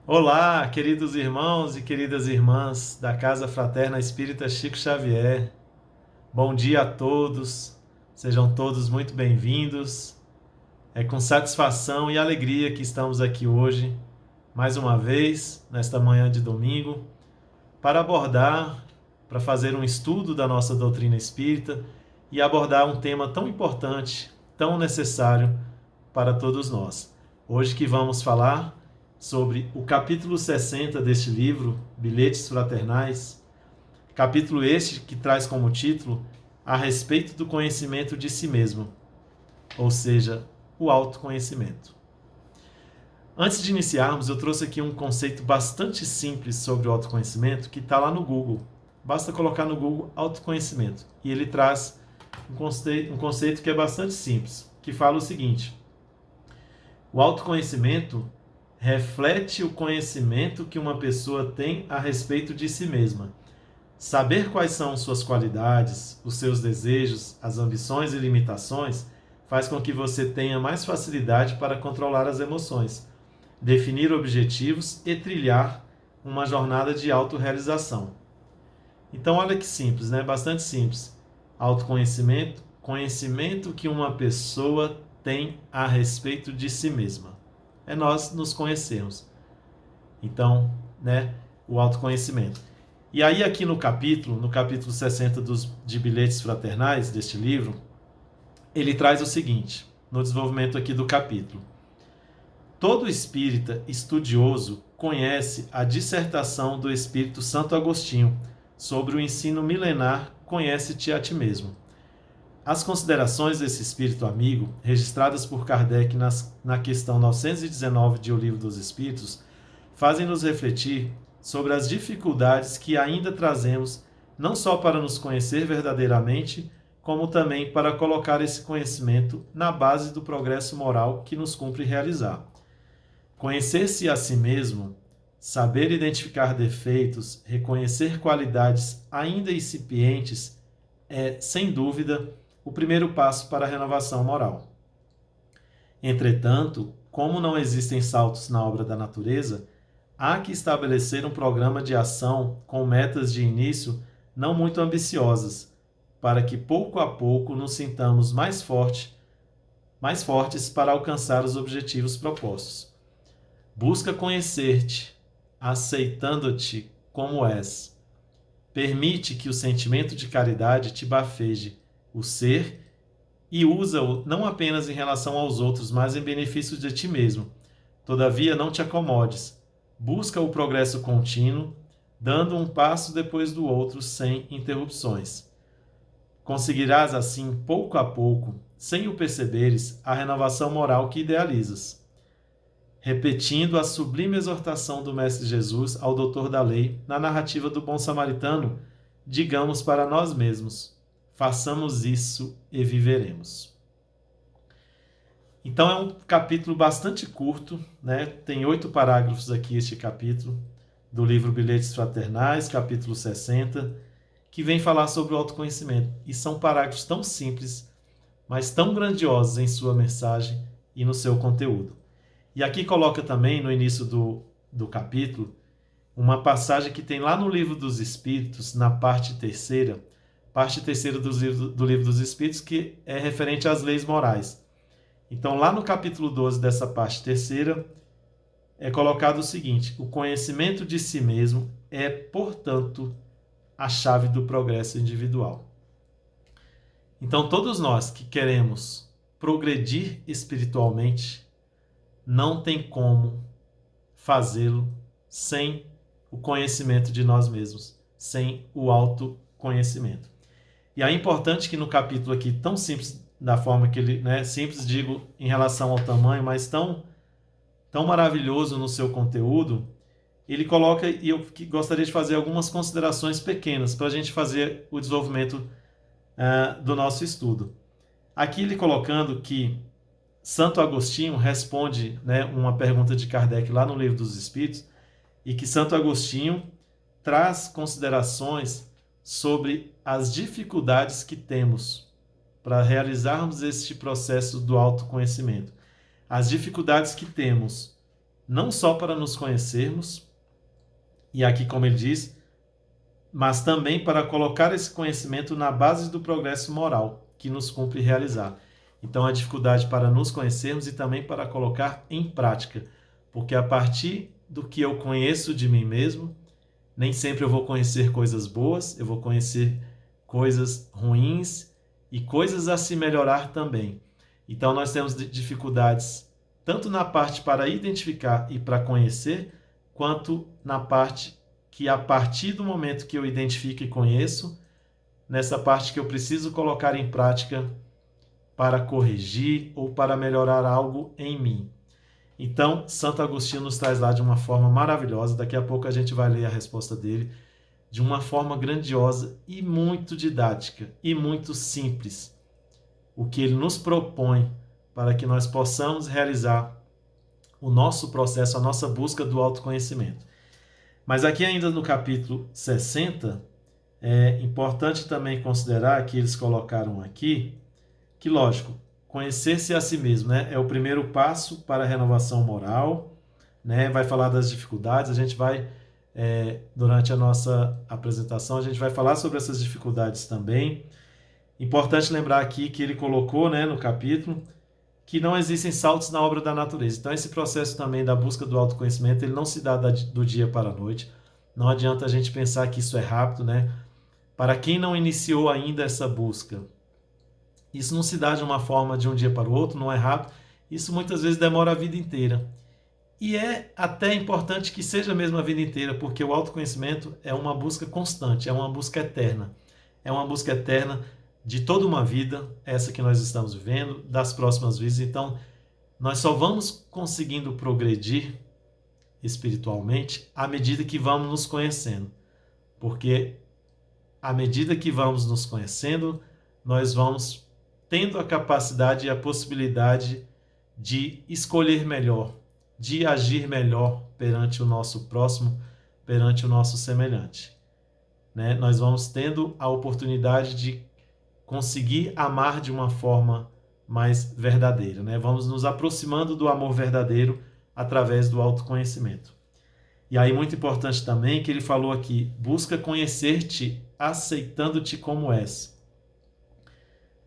Olá, queridos irmãos e queridas irmãs da Casa Fraterna Espírita Chico Xavier. Bom dia a todos, sejam todos muito bem-vindos. É com satisfação e alegria que estamos aqui hoje, mais uma vez, nesta manhã de domingo, para para fazer um estudo da nossa doutrina espírita e abordar um tema tão importante, tão necessário para todos nós. Hoje que vamos falar sobre o capítulo 60 deste livro, Bilhetes Fraternais, capítulo este que traz como título A respeito do conhecimento de si mesmo, ou seja, o autoconhecimento. Antes de iniciarmos, eu trouxe aqui um conceito bastante simples sobre o autoconhecimento que está lá no Google. Basta colocar no Google autoconhecimento e ele traz um conceito que é bastante simples, que fala o seguinte: o autoconhecimento reflete o conhecimento que uma pessoa tem a respeito de si mesma. Saber quais são suas qualidades, os seus desejos, as ambições e limitações faz com que você tenha mais facilidade para controlar as emoções, definir objetivos e trilhar uma jornada de autorrealização. Então, olha que simples, né? Bastante simples. Autoconhecimento, conhecimento que uma pessoa tem a respeito de si mesma. É nós nos conhecermos. Então, né, o autoconhecimento. E aí aqui no capítulo 60 de Bilhetes Fraternais, deste livro, ele traz o seguinte, no desenvolvimento aqui do capítulo. Todo espírita estudioso conhece a dissertação do Espírito Santo Agostinho sobre o ensino milenar Conhece-te a ti mesmo. As considerações desse espírito amigo, registradas por Kardec na questão 919 de O Livro dos Espíritos, fazem-nos refletir sobre as dificuldades que ainda trazemos, não só para nos conhecer verdadeiramente, como também para colocar esse conhecimento na base do progresso moral que nos cumpre realizar. Conhecer-se a si mesmo, saber identificar defeitos, reconhecer qualidades ainda incipientes é, sem dúvida, o primeiro passo para a renovação moral. Entretanto, como não existem saltos na obra da natureza, há que estabelecer um programa de ação com metas de início não muito ambiciosas, para que pouco a pouco nos sintamos mais fortes para alcançar os objetivos propostos. Busca conhecer-te, aceitando-te como és. Permite que o sentimento de caridade te bafeje o ser e usa-o não apenas em relação aos outros, mas em benefício de ti mesmo. Todavia, não te acomodes. Busca o progresso contínuo, dando um passo depois do outro sem interrupções. Conseguirás, assim, pouco a pouco, sem o perceberes, a renovação moral que idealizas. Repetindo a sublime exortação do Mestre Jesus ao doutor da lei, na narrativa do Bom Samaritano, digamos para nós mesmos: façamos isso e viveremos. Então é um capítulo bastante curto, né? Tem 8 parágrafos aqui este capítulo do livro Bilhetes Fraternais, capítulo 60, que vem falar sobre o autoconhecimento. E são parágrafos tão simples, mas tão grandiosos em sua mensagem e no seu conteúdo. E aqui coloca também, no início do capítulo, uma passagem que tem lá no Livro dos Espíritos, na parte terceira do Livro dos Espíritos, que é referente às leis morais. Então, lá no capítulo 12 dessa parte terceira, é colocado o seguinte: o conhecimento de si mesmo é, portanto, a chave do progresso individual. Então, todos nós que queremos progredir espiritualmente, não tem como fazê-lo sem o conhecimento de nós mesmos, sem o autoconhecimento. E é importante que no capítulo aqui, tão simples, da forma que ele, né, simples digo em relação ao tamanho, mas tão maravilhoso no seu conteúdo, ele coloca, e eu gostaria de fazer algumas considerações pequenas para a gente fazer o desenvolvimento do nosso estudo. Aqui ele colocando que Santo Agostinho responde, né, uma pergunta de Kardec lá no Livro dos Espíritos, e que Santo Agostinho traz considerações sobre as dificuldades que temos para realizarmos este processo do autoconhecimento. As dificuldades que temos não só para nos conhecermos, e aqui como ele diz, mas também para colocar esse conhecimento na base do progresso moral que nos cumpre realizar. Então, a dificuldade para nos conhecermos e também para colocar em prática, porque a partir do que eu conheço de mim mesmo, nem sempre eu vou conhecer coisas boas, eu vou conhecer coisas ruins e coisas a se melhorar também. Então, nós temos dificuldades tanto na parte para identificar e para conhecer, quanto na parte que, a partir do momento que eu identifico e conheço, nessa parte que eu preciso colocar em prática para corrigir ou para melhorar algo em mim. Então, Santo Agostinho nos traz lá de uma forma maravilhosa. Daqui a pouco a gente vai ler a resposta dele, de uma forma grandiosa e muito didática e muito simples. O que ele nos propõe para que nós possamos realizar o nosso processo, a nossa busca do autoconhecimento. Mas aqui ainda no capítulo 60, é importante também considerar que eles colocaram aqui que, lógico, conhecer-se a si mesmo, né, é o primeiro passo para a renovação moral, né, vai falar das dificuldades, a gente vai, durante a nossa apresentação, a gente vai falar sobre essas dificuldades também. Importante lembrar aqui que ele colocou, né, no capítulo, que não existem saltos na obra da natureza. Então, esse processo também da busca do autoconhecimento, ele não se dá do dia para a noite. Não adianta a gente pensar que isso é rápido, né? Para quem não iniciou ainda essa busca, isso não se dá de uma forma de um dia para o outro, não é rápido. Isso muitas vezes demora a vida inteira. E é até importante que seja mesmo a vida inteira, porque o autoconhecimento é uma busca constante, é uma busca eterna. É uma busca eterna de toda uma vida, essa que nós estamos vivendo, das próximas vidas. Então, nós só vamos conseguindo progredir espiritualmente à medida que vamos nos conhecendo. Porque à medida que vamos nos conhecendo, nós vamos tendo a capacidade e a possibilidade de escolher melhor, de agir melhor perante o nosso próximo, perante o nosso semelhante. Né? Nós vamos tendo a oportunidade de conseguir amar de uma forma mais verdadeira. Né? Vamos nos aproximando do amor verdadeiro através do autoconhecimento. E aí, muito importante também que ele falou aqui, busca conhecer-te aceitando-te como és.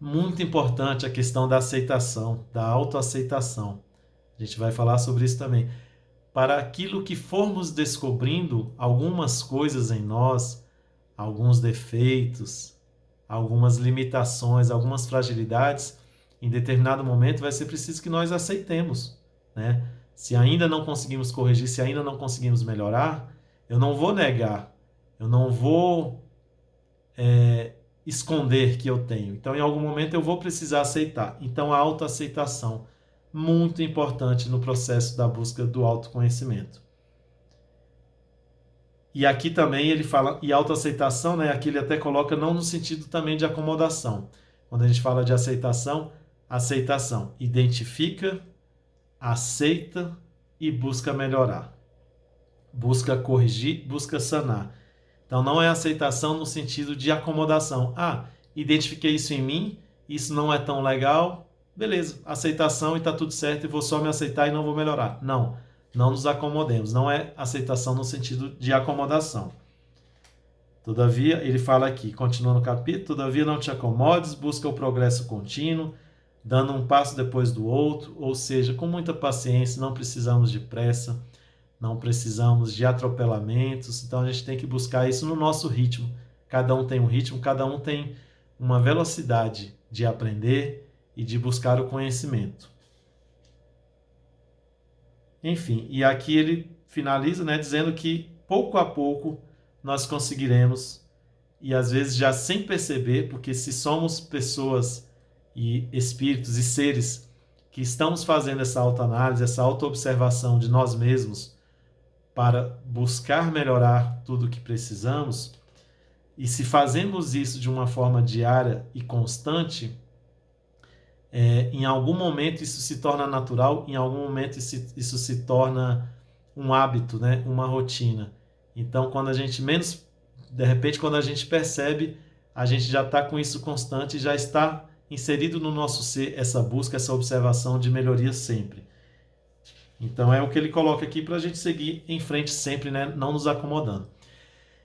Muito importante a questão da aceitação, da autoaceitação. A gente vai falar sobre isso também. Para aquilo que formos descobrindo algumas coisas em nós, alguns defeitos, algumas limitações, algumas fragilidades, em determinado momento vai ser preciso que nós aceitemos, né? Se ainda não conseguimos corrigir, se ainda não conseguimos melhorar, eu não vou negar, eu não vou esconder que eu tenho. Então, em algum momento eu vou precisar aceitar. Então, a autoaceitação, muito importante no processo da busca do autoconhecimento. E aqui também ele fala, e autoaceitação, né, aqui ele até coloca não no sentido também de acomodação. Quando a gente fala de aceitação, aceitação identifica, aceita e busca melhorar. Busca corrigir, busca sanar. Então não é aceitação no sentido de acomodação. Ah, identifiquei isso em mim, isso não é tão legal, beleza, aceitação e está tudo certo e vou só me aceitar e não vou melhorar. Não. Não nos acomodemos, não é aceitação no sentido de acomodação. Todavia, ele fala aqui, continua no capítulo, todavia não te acomodes, busca o progresso contínuo, dando um passo depois do outro, ou seja, com muita paciência, não precisamos de pressa, não precisamos de atropelamentos, então a gente tem que buscar isso no nosso ritmo. Cada um tem um ritmo, cada um tem uma velocidade de aprender e de buscar o conhecimento. Enfim, e aqui ele finaliza, né, dizendo que pouco a pouco nós conseguiremos, e às vezes já sem perceber, porque se somos pessoas e espíritos e seres que estamos fazendo essa autoanálise, essa autoobservação de nós mesmos para buscar melhorar tudo o que precisamos, e se fazemos isso de uma forma diária e constante, em algum momento isso se torna natural, em algum momento isso se torna um hábito, né? Uma rotina. Então, quando a gente menos, de repente, quando a gente percebe, a gente já está com isso constante, já está inserido no nosso ser essa busca, essa observação de melhoria sempre. Então é o que ele coloca aqui para a gente seguir em frente sempre, né? Não nos acomodando.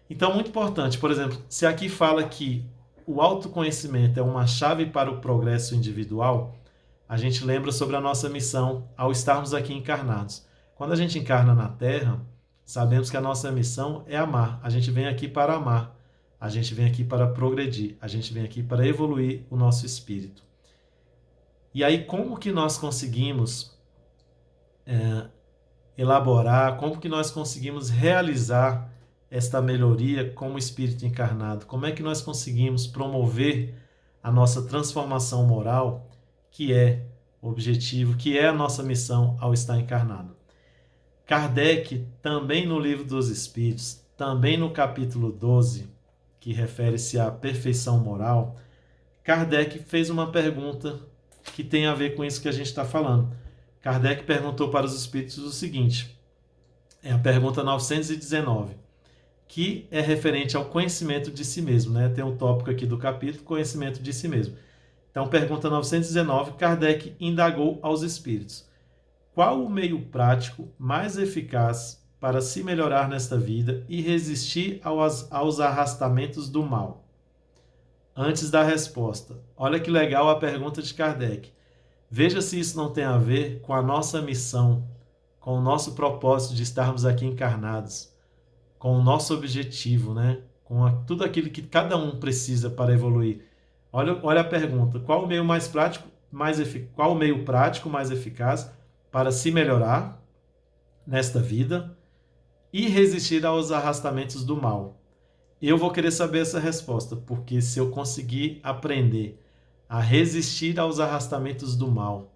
Então, muito importante, por exemplo, se aqui fala que o autoconhecimento é uma chave para o progresso individual, a gente lembra sobre a nossa missão ao estarmos aqui encarnados. Quando a gente encarna na Terra, sabemos que a nossa missão é amar. A gente vem aqui para amar. A gente vem aqui para progredir. A gente vem aqui para evoluir o nosso espírito. E aí, como que nós conseguimos elaborar, como que nós conseguimos realizar esta melhoria como espírito encarnado? Como é que nós conseguimos promover a nossa transformação moral, que é o objetivo, que é a nossa missão ao estar encarnado? Kardec, também no Livro dos Espíritos, também no capítulo 12, que refere-se à perfeição moral, Kardec fez uma pergunta que tem a ver com isso que a gente está falando. Kardec perguntou para os espíritos o seguinte, é a pergunta 919, que é referente ao conhecimento de si mesmo, né? Tem um tópico aqui do capítulo, conhecimento de si mesmo. Então, pergunta 919, Kardec indagou aos espíritos: qual o meio prático mais eficaz para se melhorar nesta vida e resistir aos arrastamentos do mal? Antes da resposta, olha que legal a pergunta de Kardec. Veja se isso não tem a ver com a nossa missão, com o nosso propósito de estarmos aqui encarnados, com o nosso objetivo, né? Tudo aquilo que cada um precisa para evoluir. Olha a pergunta: qual o meio mais prático, qual o meio prático mais eficaz para se melhorar nesta vida e resistir aos arrastamentos do mal? Eu vou querer saber essa resposta, porque se eu conseguir aprender a resistir aos arrastamentos do mal,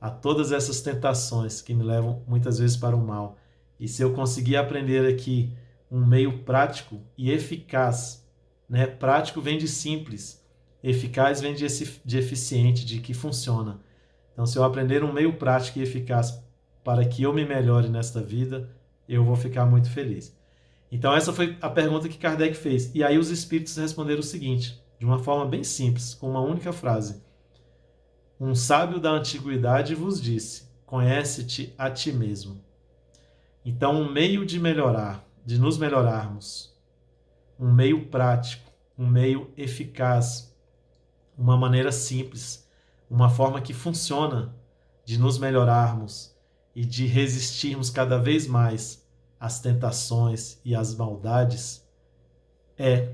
a todas essas tentações que me levam muitas vezes para o mal, e se eu conseguir aprender aqui um meio prático e eficaz, né? Prático vem de simples, eficaz vem de eficiente, de que funciona. Então, se eu aprender um meio prático e eficaz para que eu me melhore nesta vida, eu vou ficar muito feliz. Então, essa foi a pergunta que Kardec fez. E aí os espíritos responderam o seguinte, de uma forma bem simples, com uma única frase: um sábio da antiguidade vos disse: conhece-te a ti mesmo. Então, um meio de melhorar, de nos melhorarmos, um meio prático, um meio eficaz, uma maneira simples, uma forma que funciona de nos melhorarmos e de resistirmos cada vez mais às tentações e às maldades, é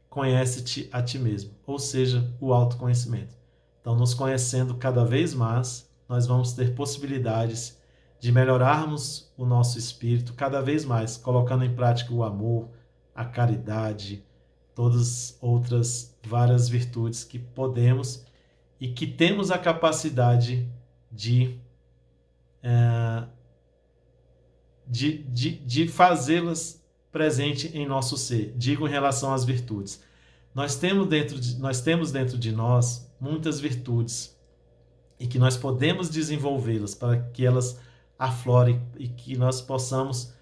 conhece-te a ti mesmo, ou seja, o autoconhecimento. Então, nos conhecendo cada vez mais, nós vamos ter possibilidades de melhorarmos o nosso espírito cada vez mais, colocando em prática o amor, a caridade, todas outras várias virtudes que podemos e que temos a capacidade de fazê-las presente em nosso ser. Digo em relação às virtudes. Nós temos dentro de nós muitas virtudes e que nós podemos desenvolvê-las para que elas aflorem e que nós possamos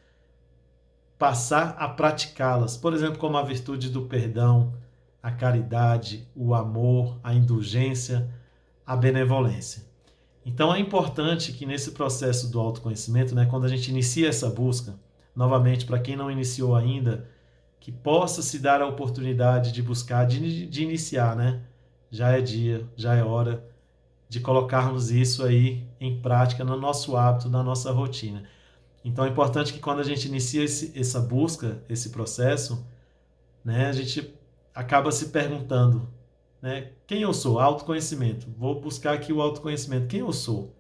passar a praticá-las. Por exemplo, como a virtude do perdão, a caridade, o amor, a indulgência, a benevolência. Então é importante que nesse processo do autoconhecimento, né, quando a gente inicia essa busca, novamente, para quem não iniciou ainda, que possa se dar a oportunidade de buscar, de iniciar, né? Já é dia, já é hora de colocarmos isso aí em prática no nosso hábito, na nossa rotina. Então é importante que quando a gente inicia essa busca, esse processo, né, a gente acaba se perguntando, né, quem eu sou? Autoconhecimento. Vou buscar aqui o autoconhecimento. Quem eu sou?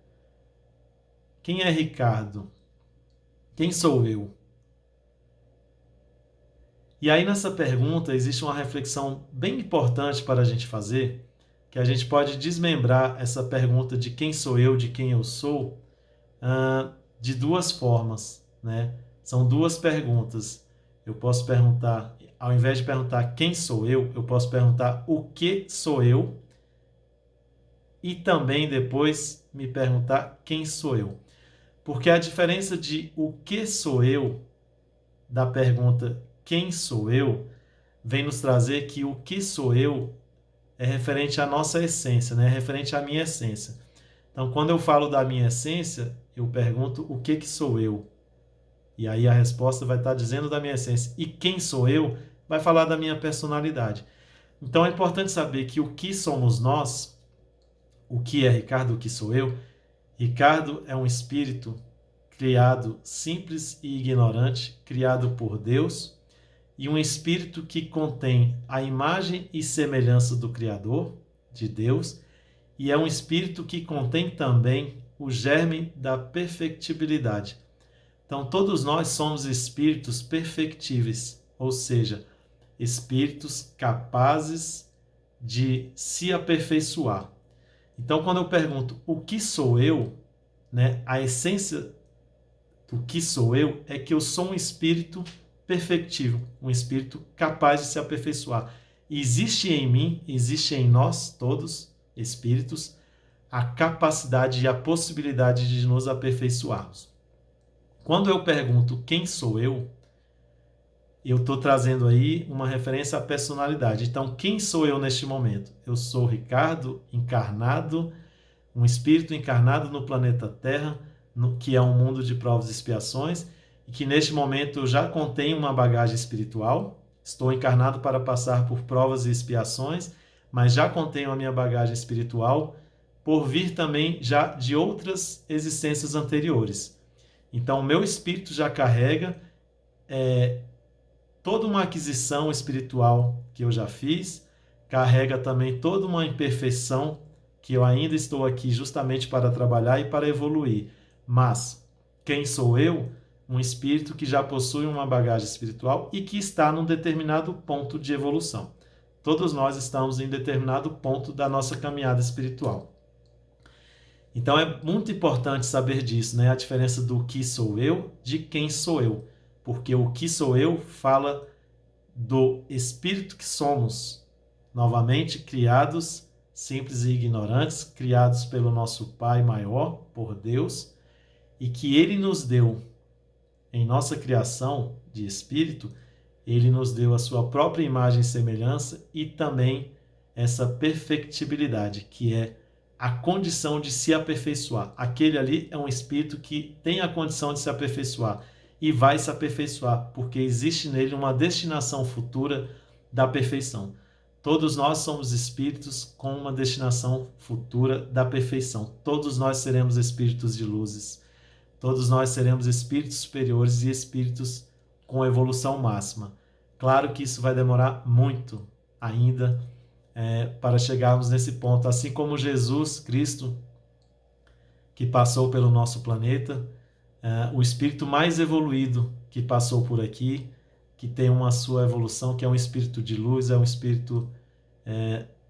Quem é Ricardo? Quem sou eu? E aí nessa pergunta existe uma reflexão bem importante para a gente fazer, que a gente pode desmembrar essa pergunta de quem sou eu, de quem eu sou, de duas formas, né? São duas perguntas. Eu posso perguntar, ao invés de perguntar quem sou eu posso perguntar o que sou eu e também depois me perguntar quem sou eu. Porque a diferença de o que sou eu da pergunta quem sou eu vem nos trazer que o que sou eu é referente à nossa essência, né? É referente à minha essência. Então, quando eu falo da minha essência, eu pergunto o que sou eu? E aí a resposta vai estar dizendo da minha essência. E quem sou eu vai falar da minha personalidade. Então é importante saber que o que somos nós, o que é Ricardo, o que sou eu. Ricardo é um espírito criado simples e ignorante, criado por Deus, e um espírito que contém a imagem e semelhança do Criador, de Deus, e é um espírito que contém também o germe da perfectibilidade. Então, todos nós somos espíritos perfectíveis, ou seja, espíritos capazes de se aperfeiçoar. Então, quando eu pergunto o que sou eu, né, a essência do que sou eu é que eu sou um espírito perfectível, um espírito capaz de se aperfeiçoar. Existe em mim, existe em nós todos, espíritos, a capacidade e a possibilidade de nos aperfeiçoarmos. Quando eu pergunto quem sou eu estou trazendo aí uma referência à personalidade. Então, quem sou eu neste momento? Eu sou Ricardo, encarnado, um espírito encarnado no planeta Terra, que é um mundo de provas e expiações, e que neste momento eu já contém uma bagagem espiritual. Estou encarnado para passar por provas e expiações, mas já contenho a minha bagagem espiritual, por vir também já de outras existências anteriores. Então, o meu espírito já carrega toda uma aquisição espiritual que eu já fiz, carrega também toda uma imperfeição que eu ainda estou aqui justamente para trabalhar e para evoluir. Mas quem sou eu? Um espírito que já possui uma bagagem espiritual e que está num determinado ponto de evolução. Todos nós estamos em determinado ponto da nossa caminhada espiritual. Então é muito importante saber disso, né? A diferença do que sou eu de quem sou eu. Porque o que sou eu fala do espírito que somos, novamente criados, simples e ignorantes, criados pelo nosso Pai maior, por Deus, e que Ele nos deu, em nossa criação de espírito, Ele nos deu a sua própria imagem e semelhança e também essa perfectibilidade, que é a condição de se aperfeiçoar. Aquele ali é um espírito que tem a condição de se aperfeiçoar e vai se aperfeiçoar, porque existe nele uma destinação futura da perfeição. Todos nós somos espíritos com uma destinação futura da perfeição. Todos nós seremos espíritos de luzes. Todos nós seremos espíritos superiores e espíritos com evolução máxima. Claro que isso vai demorar muito ainda para chegarmos nesse ponto. Assim como Jesus Cristo, que passou pelo nosso planeta, o espírito mais evoluído que passou por aqui, que tem uma sua evolução, que é um espírito de luz, é um espírito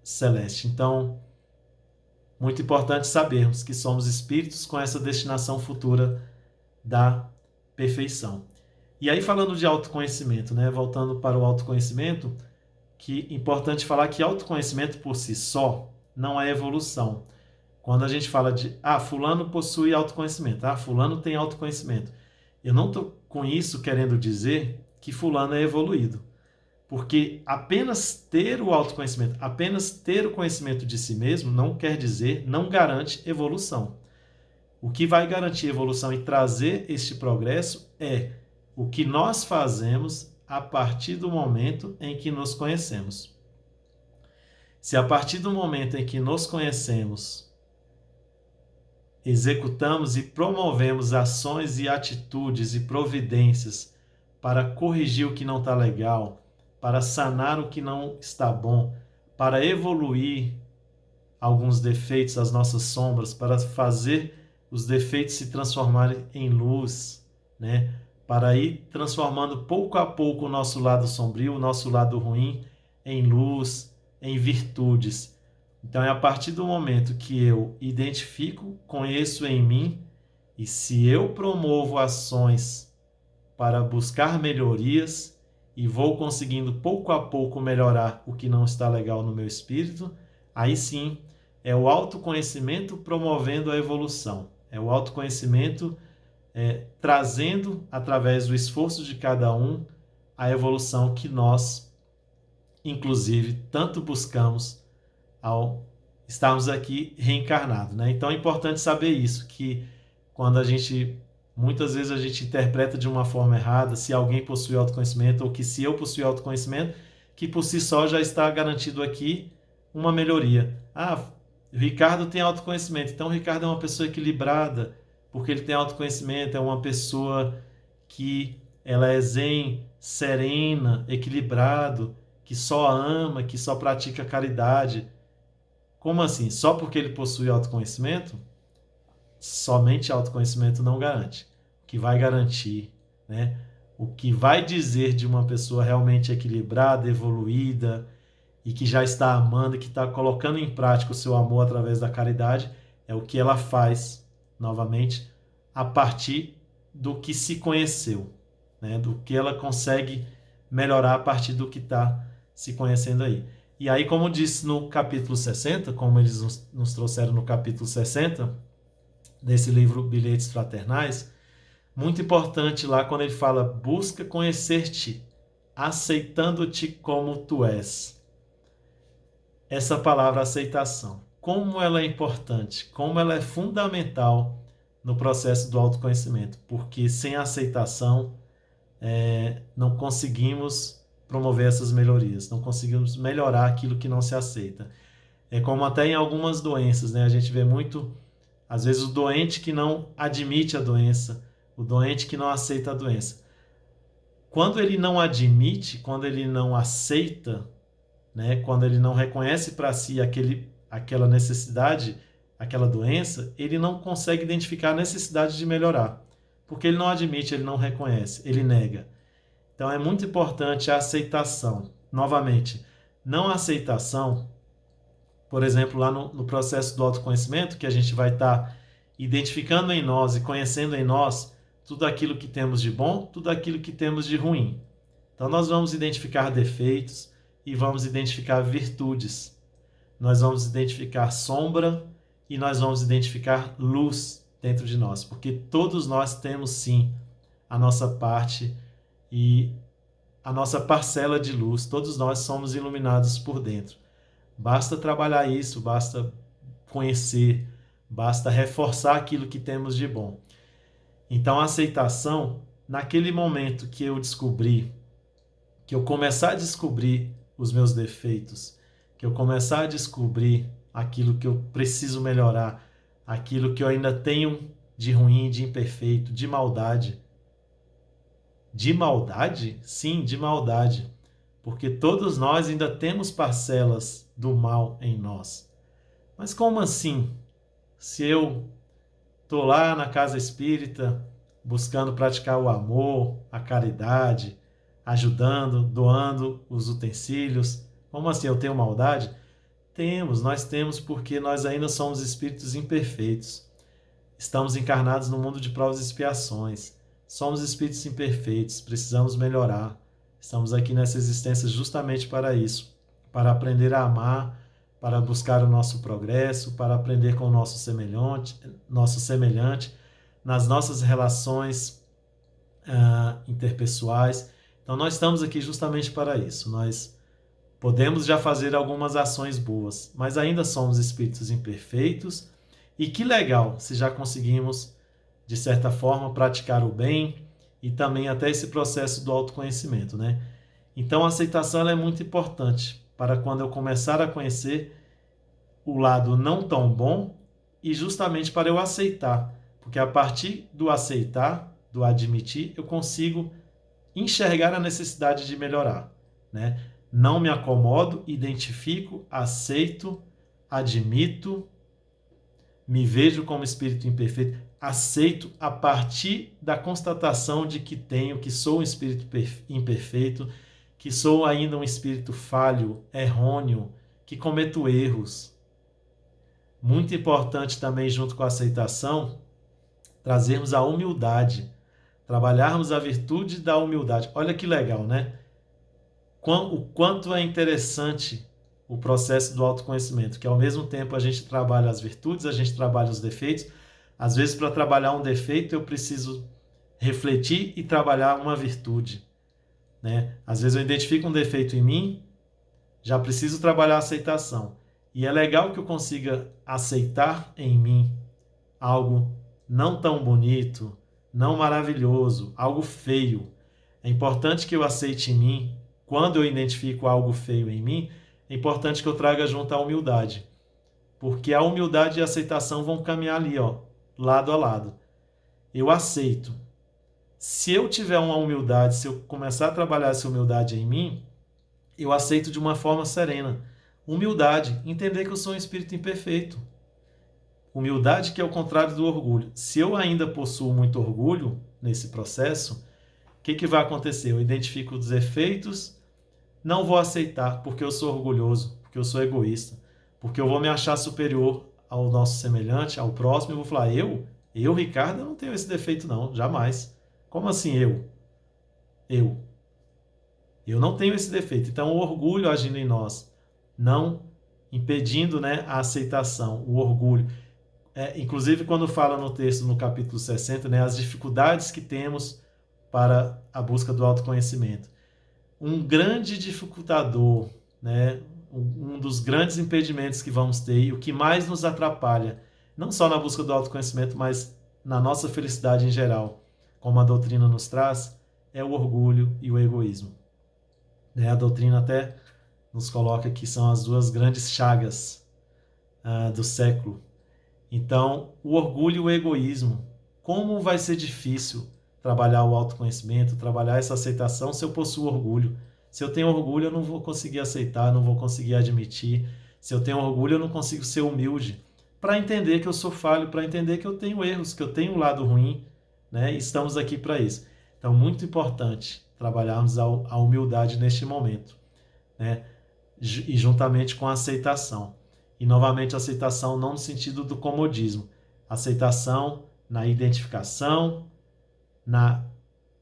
celeste. Então, muito importante sabermos que somos espíritos com essa destinação futura da perfeição. E aí, falando de autoconhecimento, né? Voltando para o autoconhecimento, que é importante falar que autoconhecimento por si só não é evolução. Quando a gente fala de, fulano possui autoconhecimento, fulano tem autoconhecimento, eu não estou com isso querendo dizer que fulano é evoluído. Porque apenas ter o autoconhecimento, apenas ter o conhecimento de si mesmo, não quer dizer, não garante evolução. O que vai garantir evolução e trazer este progresso é o que nós fazemos a partir do momento em que nos conhecemos. Se a partir do momento em que nos conhecemos, executamos e promovemos ações e atitudes e providências para corrigir o que não está legal, para sanar o que não está bom, para evoluir alguns defeitos, as nossas sombras, para fazer os defeitos se transformarem em luz, né? Para ir transformando pouco a pouco o nosso lado sombrio, o nosso lado ruim, em luz, em virtudes. Então é a partir do momento que eu identifico, conheço em mim, e se eu promovo ações para buscar melhorias e vou conseguindo pouco a pouco melhorar o que não está legal no meu espírito, aí sim é o autoconhecimento promovendo a evolução. É o autoconhecimento trazendo, através do esforço de cada um, a evolução que nós, inclusive, tanto buscamos ao estarmos aqui reencarnados, né? Então é importante saber isso, que quando muitas vezes a gente interpreta de uma forma errada se alguém possui autoconhecimento ou que se eu possuir autoconhecimento, que por si só já está garantido aqui uma melhoria. O Ricardo tem autoconhecimento, então o Ricardo é uma pessoa equilibrada, porque ele tem autoconhecimento, é uma pessoa que ela é zen, serena, equilibrado, que só ama, que só pratica caridade. Como assim? Só porque ele possui autoconhecimento? Somente autoconhecimento não garante. O que vai garantir, né? O que vai dizer de uma pessoa realmente equilibrada, evoluída e que já está amando, que está colocando em prática o seu amor através da caridade, é o que ela faz, novamente, a partir do que se conheceu, né? Do que ela consegue melhorar a partir do que está se conhecendo aí. E aí, como disse no capítulo 60, como eles nos trouxeram no capítulo 60, desse livro Bilhetes Fraternais, muito importante lá quando ele fala: busca conhecer-te, aceitando-te como tu és. Essa palavra aceitação, como ela é importante, como ela é fundamental no processo do autoconhecimento, porque sem aceitação não conseguimos promover essas melhorias, não conseguimos melhorar aquilo que não se aceita. É como até em algumas doenças, né? A gente vê muito, às vezes, o doente que não admite a doença, o doente que não aceita a doença. Quando ele não admite, quando ele não aceita, né? Quando ele não reconhece para si aquela necessidade, aquela doença, ele não consegue identificar a necessidade de melhorar. Porque ele não admite, ele não reconhece, ele nega. Então é muito importante a aceitação. Novamente, não aceitação, por exemplo, lá no processo do autoconhecimento, que a gente vai estar identificando em nós e conhecendo em nós tudo aquilo que temos de bom, tudo aquilo que temos de ruim. Então nós vamos identificar defeitos e vamos identificar virtudes. Nós vamos identificar sombra e nós vamos identificar luz dentro de nós, porque todos nós temos sim a nossa parte e a nossa parcela de luz, todos nós somos iluminados por dentro. Basta trabalhar isso, basta conhecer, basta reforçar aquilo que temos de bom. Então a aceitação, naquele momento que eu descobri, que eu começar a descobrir os meus defeitos, que eu começar a descobrir aquilo que eu preciso melhorar, aquilo que eu ainda tenho de ruim, de imperfeito, de maldade. De maldade? Sim, de maldade. Porque todos nós ainda temos parcelas do mal em nós. Mas como assim? Se eu estou lá na casa espírita buscando praticar o amor, a caridade, ajudando, doando os utensílios, como assim eu tenho maldade? Nós temos porque nós ainda somos espíritos imperfeitos. Estamos encarnados no mundo de provas e expiações. Somos espíritos imperfeitos, precisamos melhorar. Estamos aqui nessa existência justamente para isso, para aprender a amar, para buscar o nosso progresso, para aprender com o nosso semelhante nas nossas relações interpessoais. Então nós estamos aqui justamente para isso. Nós podemos já fazer algumas ações boas, mas ainda somos espíritos imperfeitos. E que legal se já conseguimos, de certa forma, praticar o bem e também até esse processo do autoconhecimento, né? Então a aceitação ela é muito importante para quando eu começar a conhecer o lado não tão bom e justamente para eu aceitar, porque a partir do aceitar, do admitir, eu consigo enxergar a necessidade de melhorar, né? Não me acomodo, identifico, aceito, admito, me vejo como espírito imperfeito, aceito a partir da constatação de que sou um espírito imperfeito, que sou ainda um espírito falho, errôneo, que cometo erros. Muito importante também, junto com a aceitação, trazermos a humildade, trabalharmos a virtude da humildade. Olha que legal, né? O quanto é interessante o processo do autoconhecimento, que ao mesmo tempo a gente trabalha as virtudes, a gente trabalha os defeitos. Às vezes, para trabalhar um defeito, eu preciso refletir e trabalhar uma virtude, né? Às vezes eu identifico um defeito em mim, já preciso trabalhar a aceitação. E é legal que eu consiga aceitar em mim algo não tão bonito, não maravilhoso, algo feio. É importante que eu aceite em mim, quando eu identifico algo feio em mim, é importante que eu traga junto a humildade. Porque a humildade e a aceitação vão caminhar ali, ó, lado a lado. Eu aceito. Se eu tiver uma humildade, se eu começar a trabalhar essa humildade em mim, eu aceito de uma forma serena. Humildade, entender que eu sou um espírito imperfeito. Humildade que é o contrário do orgulho. Se eu ainda possuo muito orgulho nesse processo, o que vai acontecer? Eu identifico os efeitos, não vou aceitar porque eu sou orgulhoso, porque eu sou egoísta, porque eu vou me achar superior ao nosso semelhante, ao próximo, e vou falar, eu, Ricardo, eu não tenho esse defeito não, jamais. Como assim eu? Eu. Eu não tenho esse defeito. Então, o orgulho agindo em nós, não impedindo, né, a aceitação, o orgulho. Inclusive, quando fala no texto, no capítulo 60, né, as dificuldades que temos para a busca do autoconhecimento. Um grande dificultador, né, um dos grandes impedimentos que vamos ter e o que mais nos atrapalha, não só na busca do autoconhecimento, mas na nossa felicidade em geral, como a doutrina nos traz, é o orgulho e o egoísmo. A doutrina até nos coloca que são as duas grandes chagas do século. Então, o orgulho e o egoísmo, como vai ser difícil trabalhar o autoconhecimento, trabalhar essa aceitação se eu possuo orgulho. Se eu tenho orgulho, eu não vou conseguir aceitar, não vou conseguir admitir. Se eu tenho orgulho, eu não consigo ser humilde para entender que eu sou falho, para entender que eu tenho erros, que eu tenho um lado ruim, né? E estamos aqui para isso. Então, muito importante trabalharmos a humildade neste momento, né? E juntamente com a aceitação. E novamente a aceitação não no sentido do comodismo. Aceitação na identificação, na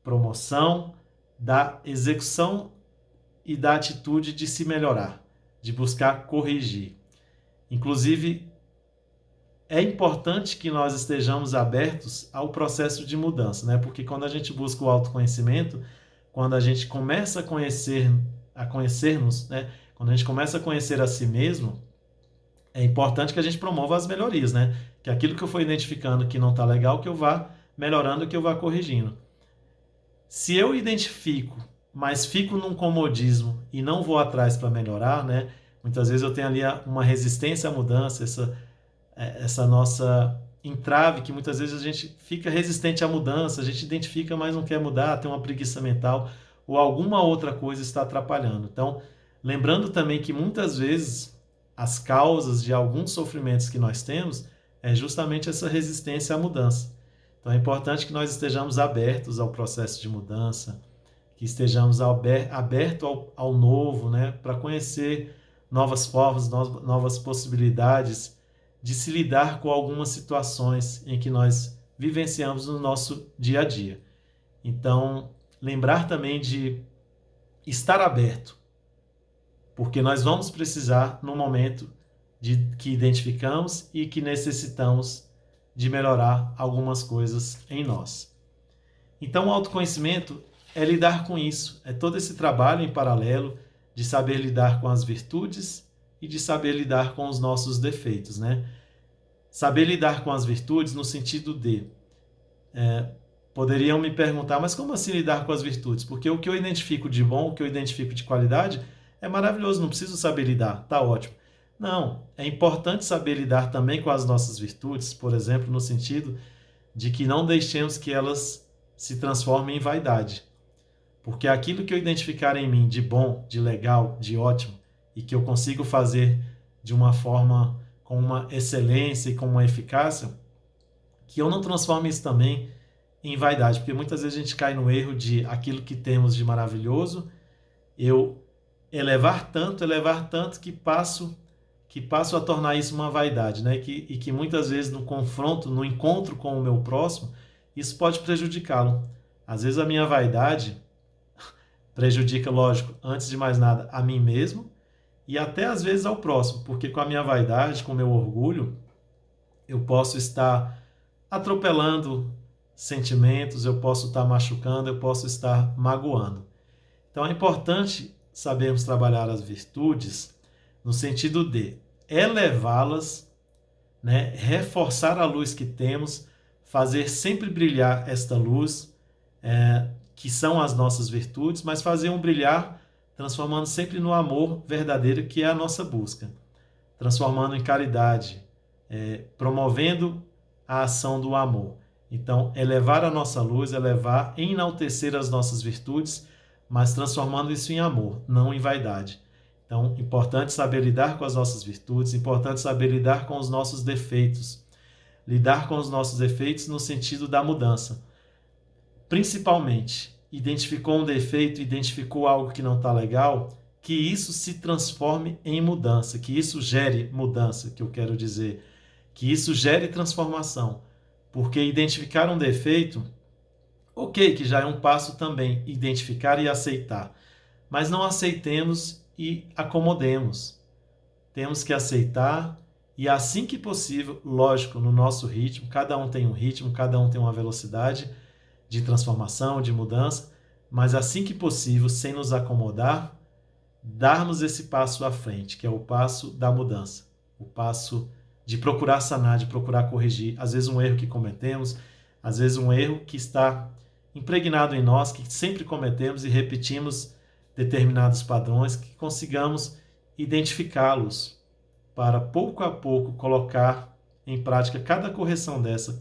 promoção, da execução e da atitude de se melhorar, de buscar corrigir. Inclusive, é importante que nós estejamos abertos ao processo de mudança, né? Porque quando a gente busca o autoconhecimento, quando a gente começa a conhecer-nos, né? Quando a gente começa a conhecer a si mesmo, é importante que a gente promova as melhorias, né? Que aquilo que eu for identificando que não está legal, que eu vá melhorando, que eu vá corrigindo. Se eu identifico, mas fico num comodismo e não vou atrás para melhorar, né? Muitas vezes eu tenho ali uma resistência à mudança, essa nossa entrave, que muitas vezes a gente fica resistente à mudança, a gente identifica, mas não quer mudar, tem uma preguiça mental, ou alguma outra coisa está atrapalhando. Então, lembrando também que muitas vezes as causas de alguns sofrimentos que nós temos é justamente essa resistência à mudança. Então é importante que nós estejamos abertos ao processo de mudança, que estejamos abertos ao novo, né, para conhecer novas formas, novas possibilidades de se lidar com algumas situações em que nós vivenciamos no nosso dia a dia. Então, lembrar também de estar aberto, porque nós vamos precisar no momento que identificamos e que necessitamos de melhorar algumas coisas em nós. Então, o autoconhecimento é lidar com isso, é todo esse trabalho em paralelo de saber lidar com as virtudes e de saber lidar com os nossos defeitos, né? Saber lidar com as virtudes no sentido de poderiam me perguntar, mas como assim lidar com as virtudes? Porque o que eu identifico de bom, o que eu identifico de qualidade, é maravilhoso, não preciso saber lidar, tá ótimo. Não, é importante saber lidar também com as nossas virtudes, por exemplo, no sentido de que não deixemos que elas se transformem em vaidade. Porque aquilo que eu identificar em mim de bom, de legal, de ótimo, e que eu consigo fazer de uma forma com uma excelência e com uma eficácia, que eu não transforme isso também em vaidade, porque muitas vezes a gente cai no erro de aquilo que temos de maravilhoso, eu elevar tanto que passo a tornar isso uma vaidade, né? E que muitas vezes no confronto, no encontro com o meu próximo, isso pode prejudicá-lo. Às vezes a minha vaidade prejudica, lógico, antes de mais nada, a mim mesmo e até às vezes ao próximo, porque com a minha vaidade, com o meu orgulho, eu posso estar atropelando sentimentos, eu posso estar machucando, eu posso estar magoando. Então é importante sabermos trabalhar as virtudes no sentido de elevá-las, né, reforçar a luz que temos, fazer sempre brilhar esta luz, que são as nossas virtudes, mas fazer um brilhar transformando sempre no amor verdadeiro, que é a nossa busca, transformando em caridade, promovendo a ação do amor. Então, elevar a nossa luz, elevar, enaltecer as nossas virtudes, mas transformando isso em amor, não em vaidade. Então, importante saber lidar com as nossas virtudes, importante saber lidar com os nossos defeitos. Lidar com os nossos defeitos no sentido da mudança. Principalmente, identificou um defeito, identificou algo que não está legal, que isso se transforme em mudança, que isso gere mudança, que eu quero dizer. Que isso gere transformação. Porque identificar um defeito, ok, que já é um passo também, identificar e aceitar. Mas não aceitemos e acomodemos. Temos que aceitar e, assim que possível, lógico, no nosso ritmo, cada um tem um ritmo, cada um tem uma velocidade de transformação, de mudança, mas assim que possível, sem nos acomodar, darmos esse passo à frente, que é o passo da mudança, o passo de procurar sanar, de procurar corrigir, às vezes um erro que cometemos, às vezes um erro que está impregnado em nós, que sempre cometemos e repetimos determinados padrões, que consigamos identificá-los para pouco a pouco colocar em prática cada correção dessa,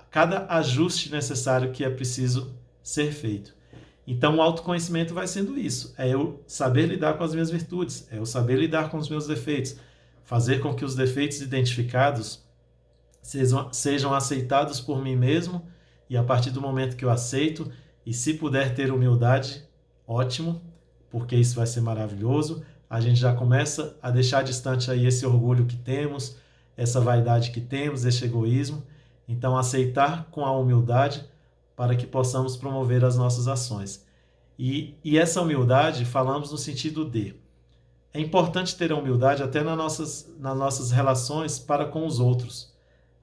cada ajuste necessário que é preciso ser feito. Então, o autoconhecimento vai sendo isso. É eu saber lidar com as minhas virtudes, é eu saber lidar com os meus defeitos, fazer com que os defeitos identificados sejam aceitados por mim mesmo, e a partir do momento que eu aceito, e se puder ter humildade, ótimo, porque isso vai ser maravilhoso. A gente já começa a deixar distante aí esse orgulho que temos, essa vaidade que temos, esse egoísmo. Então, aceitar com a humildade para que possamos promover as nossas ações. E essa humildade, falamos no sentido de, é importante ter a humildade até nas nossas relações para com os outros.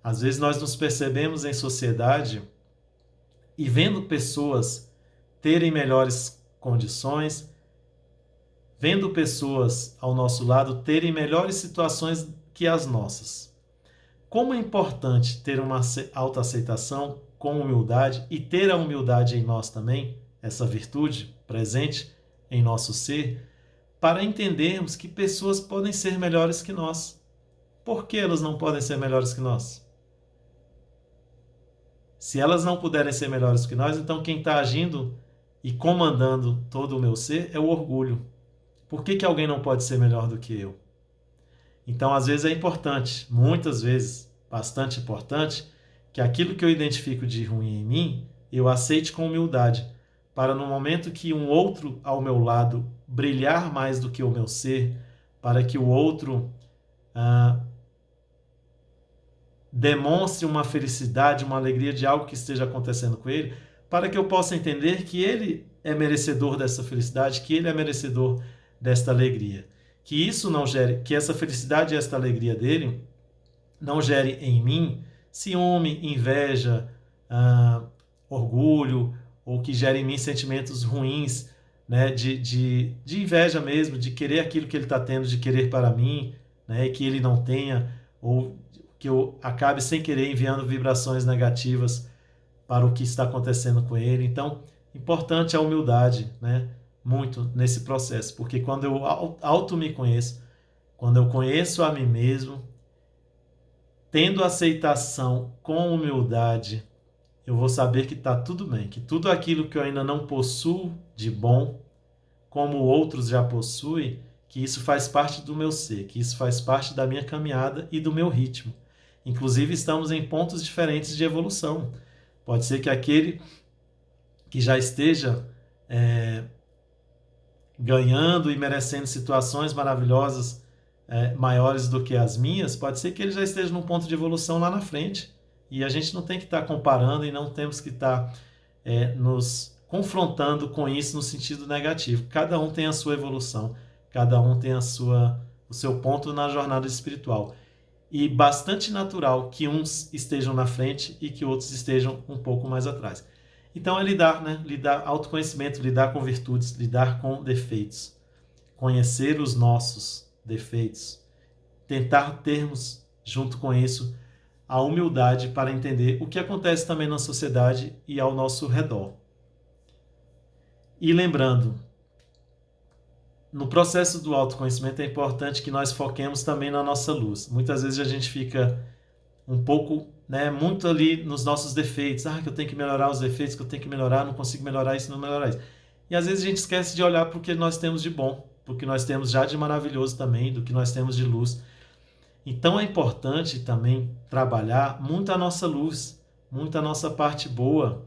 Às vezes nós nos percebemos em sociedade e vendo pessoas terem melhores condições, vendo pessoas ao nosso lado terem melhores situações que as nossas. Como é importante ter uma autoaceitação com humildade e ter a humildade em nós também, essa virtude presente em nosso ser, para entendermos que pessoas podem ser melhores que nós. Por que elas não podem ser melhores que nós? Se elas não puderem ser melhores que nós, então quem está agindo e comandando todo o meu ser é o orgulho. Por que alguém não pode ser melhor do que eu? Então, às vezes é importante, muitas vezes, bastante importante, que aquilo que eu identifico de ruim em mim, eu aceite com humildade, para no momento que um outro ao meu lado brilhar mais do que o meu ser, para que o outro demonstre uma felicidade, uma alegria de algo que esteja acontecendo com ele, para que eu possa entender que ele é merecedor dessa felicidade, que ele é merecedor desta alegria. Que isso não gere, que essa felicidade e esta alegria dele não gere em mim ciúme, inveja, orgulho, ou que gere em mim sentimentos ruins, né, de inveja mesmo, de querer aquilo que ele está tendo, de querer para mim, né, e que ele não tenha, ou que eu acabe sem querer enviando vibrações negativas para o que está acontecendo com ele. Então, importante a humildade, né, muito nesse processo, porque quando eu auto me conheço, quando eu conheço a mim mesmo, tendo aceitação com humildade, eu vou saber que está tudo bem, que tudo aquilo que eu ainda não possuo de bom, como outros já possuem, que isso faz parte do meu ser, que isso faz parte da minha caminhada e do meu ritmo. Inclusive, estamos em pontos diferentes de evolução. Pode ser que aquele que já esteja ganhando e merecendo situações maravilhosas maiores do que as minhas, pode ser que ele já esteja num ponto de evolução lá na frente. E a gente não tem que estar comparando e não temos que estar nos confrontando com isso no sentido negativo. Cada um tem a sua evolução, cada um tem o seu ponto na jornada espiritual. E bastante natural que uns estejam na frente e que outros estejam um pouco mais atrás. Então é lidar, né? Lidar, autoconhecimento, lidar com virtudes, lidar com defeitos. Conhecer os nossos defeitos. Tentar termos, junto com isso, a humildade para entender o que acontece também na sociedade e ao nosso redor. E lembrando, no processo do autoconhecimento é importante que nós foquemos também na nossa luz. Muitas vezes a gente fica um pouco, muito ali nos nossos defeitos. Que eu tenho que melhorar os defeitos, que eu tenho que melhorar, não consigo melhorar isso, não melhorar isso. E às vezes a gente esquece de olhar para o que nós temos de bom, para o que nós temos já de maravilhoso também, do que nós temos de luz. Então é importante também trabalhar muito a nossa luz, muito a nossa parte boa,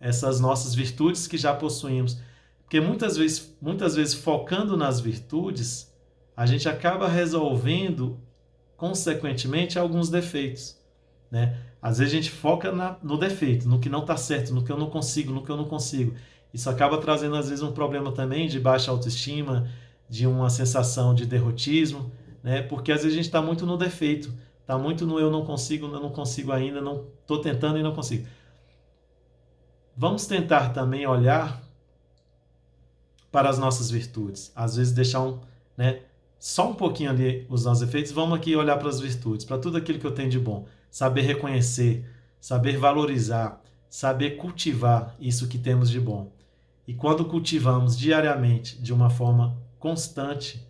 essas nossas virtudes que já possuímos. Porque muitas vezes focando nas virtudes, a gente acaba resolvendo, consequentemente, alguns defeitos. Né? Às vezes a gente foca no defeito, no que não está certo, no que eu não consigo. Isso acaba trazendo, às vezes, um problema também de baixa autoestima, de uma sensação de derrotismo, né? Porque às vezes a gente está muito no defeito, está muito no eu não consigo ainda, não estou tentando e não consigo. Vamos tentar também olhar para as nossas virtudes. Às vezes deixar só um pouquinho ali os nossos defeitos, vamos aqui olhar para as virtudes, para tudo aquilo que eu tenho de bom. Saber reconhecer, saber valorizar, saber cultivar isso que temos de bom. E quando cultivamos diariamente, de uma forma constante,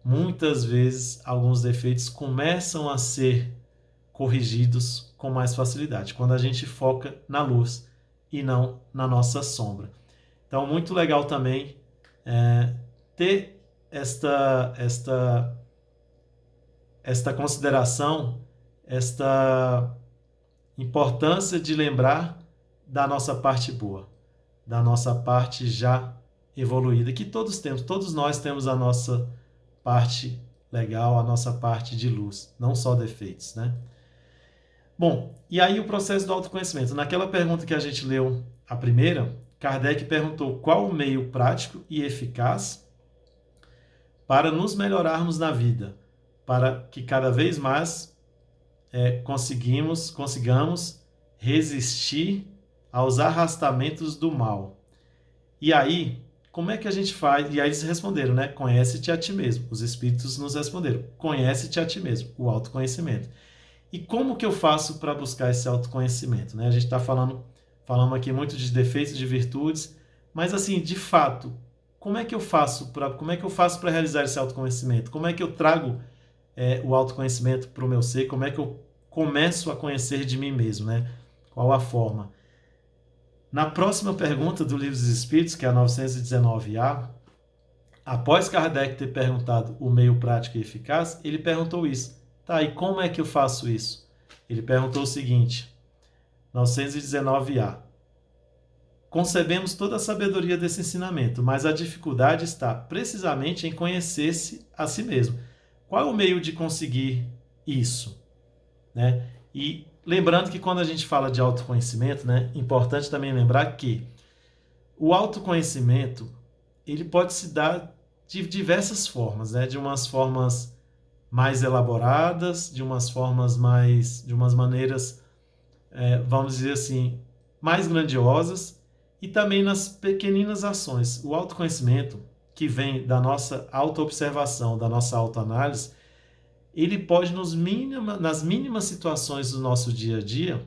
muitas vezes alguns defeitos começam a ser corrigidos com mais facilidade, quando a gente foca na luz e não na nossa sombra. Então, muito legal também ter esta consideração, esta importância de lembrar da nossa parte boa, da nossa parte já evoluída, que todos nós temos a nossa parte legal, a nossa parte de luz, não só defeitos, né? Bom, e aí o processo do autoconhecimento. Naquela pergunta que a gente leu, a primeira, Kardec perguntou qual o meio prático e eficaz para nos melhorarmos na vida, para que cada vez mais consigamos resistir aos arrastamentos do mal. E aí, como é que a gente faz? E aí eles responderam, né? Conhece-te a ti mesmo. Os espíritos nos responderam, conhece-te a ti mesmo, o autoconhecimento. E como que eu faço para buscar esse autoconhecimento? Né? A gente está falando aqui muito de defeitos e de virtudes, mas assim, de fato, como é que eu faço para realizar esse autoconhecimento? Como é que eu trago o autoconhecimento para o meu ser? Como é que eu começo a conhecer de mim mesmo? Né? Qual a forma? Na próxima pergunta do Livro dos Espíritos, que é a 919A, após Kardec ter perguntado o meio prático e eficaz, ele perguntou isso. Tá, e como é que eu faço isso? Ele perguntou o seguinte, 919A. Concebemos toda a sabedoria desse ensinamento, mas a dificuldade está precisamente em conhecer-se a si mesmo. Qual é o meio de conseguir isso? Né? E lembrando que quando a gente fala de autoconhecimento, né, é importante também lembrar que o autoconhecimento ele pode se dar de diversas formas, né? De umas formas mais elaboradas, de umas maneiras, vamos dizer assim, mais grandiosas, e também nas pequeninas ações. O autoconhecimento, que vem da nossa autoobservação, da nossa autoanálise, ele pode, nas mínimas situações do nosso dia a dia,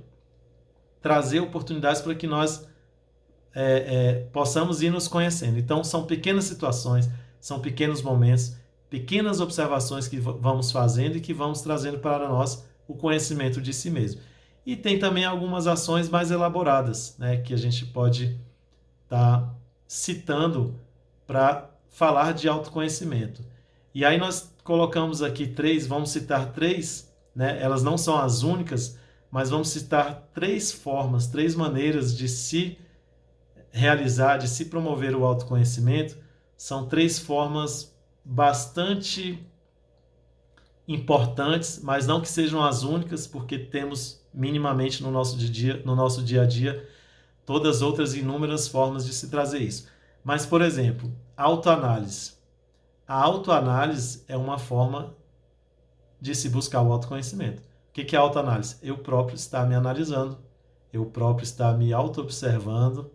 trazer oportunidades para que nós possamos ir nos conhecendo. Então, são pequenas situações, são pequenos momentos, pequenas observações que vamos fazendo e que vamos trazendo para nós o conhecimento de si mesmo. E tem também algumas ações mais elaboradas, né, que a gente pode estar citando para falar de autoconhecimento. E aí nós colocamos aqui vamos citar três, né, elas não são as únicas, mas vamos citar três formas, três maneiras de se realizar, de se promover o autoconhecimento. São três formas bastante importantes, mas não que sejam as únicas, porque temos minimamente no nosso dia a dia todas as outras inúmeras formas de se trazer isso. Mas, por exemplo, autoanálise. A autoanálise é uma forma de se buscar o autoconhecimento. O que é autoanálise? Eu próprio estar me analisando, eu próprio estar me auto-observando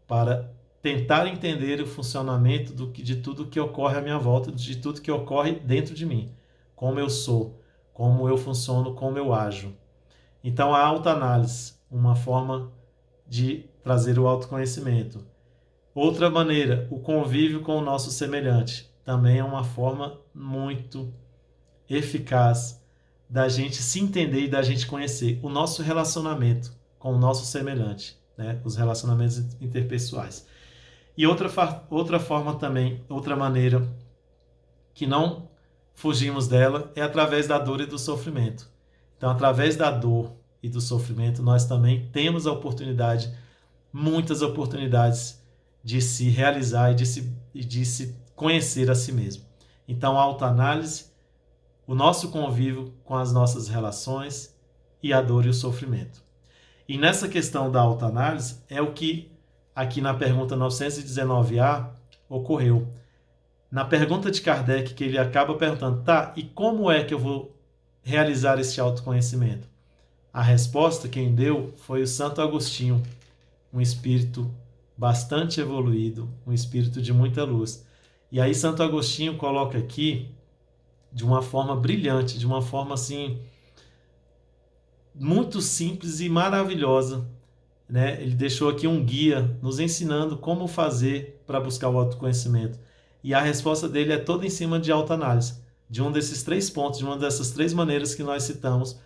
para tentar entender o funcionamento de tudo que ocorre à minha volta, de tudo que ocorre dentro de mim. Como eu sou, como eu funciono, como eu ajo. Então, a autoanálise, uma forma de trazer o autoconhecimento. Outra maneira, o convívio com o nosso semelhante. Também é uma forma muito eficaz da gente se entender e da gente conhecer o nosso relacionamento com o nosso semelhante, né? Os relacionamentos interpessoais. E outra forma também, outra maneira que não fugimos dela é através da dor e do sofrimento. Então, através da dor e do sofrimento, nós também temos a oportunidade, muitas oportunidades, de se realizar e de se conhecer a si mesmo. Então, a autoanálise, o nosso convívio com as nossas relações e a dor e o sofrimento. E nessa questão da autoanálise é o que aqui na pergunta 919A ocorreu. Na pergunta de Kardec, que ele acaba perguntando, tá, e como é que eu vou realizar este autoconhecimento? A resposta quem deu foi o Santo Agostinho, um espírito bastante evoluído, um espírito de muita luz. E aí Santo Agostinho coloca aqui de uma forma brilhante, de uma forma assim muito simples e maravilhosa, né? Ele deixou aqui um guia nos ensinando como fazer para buscar o autoconhecimento. E a resposta dele é toda em cima de autoanálise, de um desses 3 pontos, de uma dessas 3 maneiras que nós citamos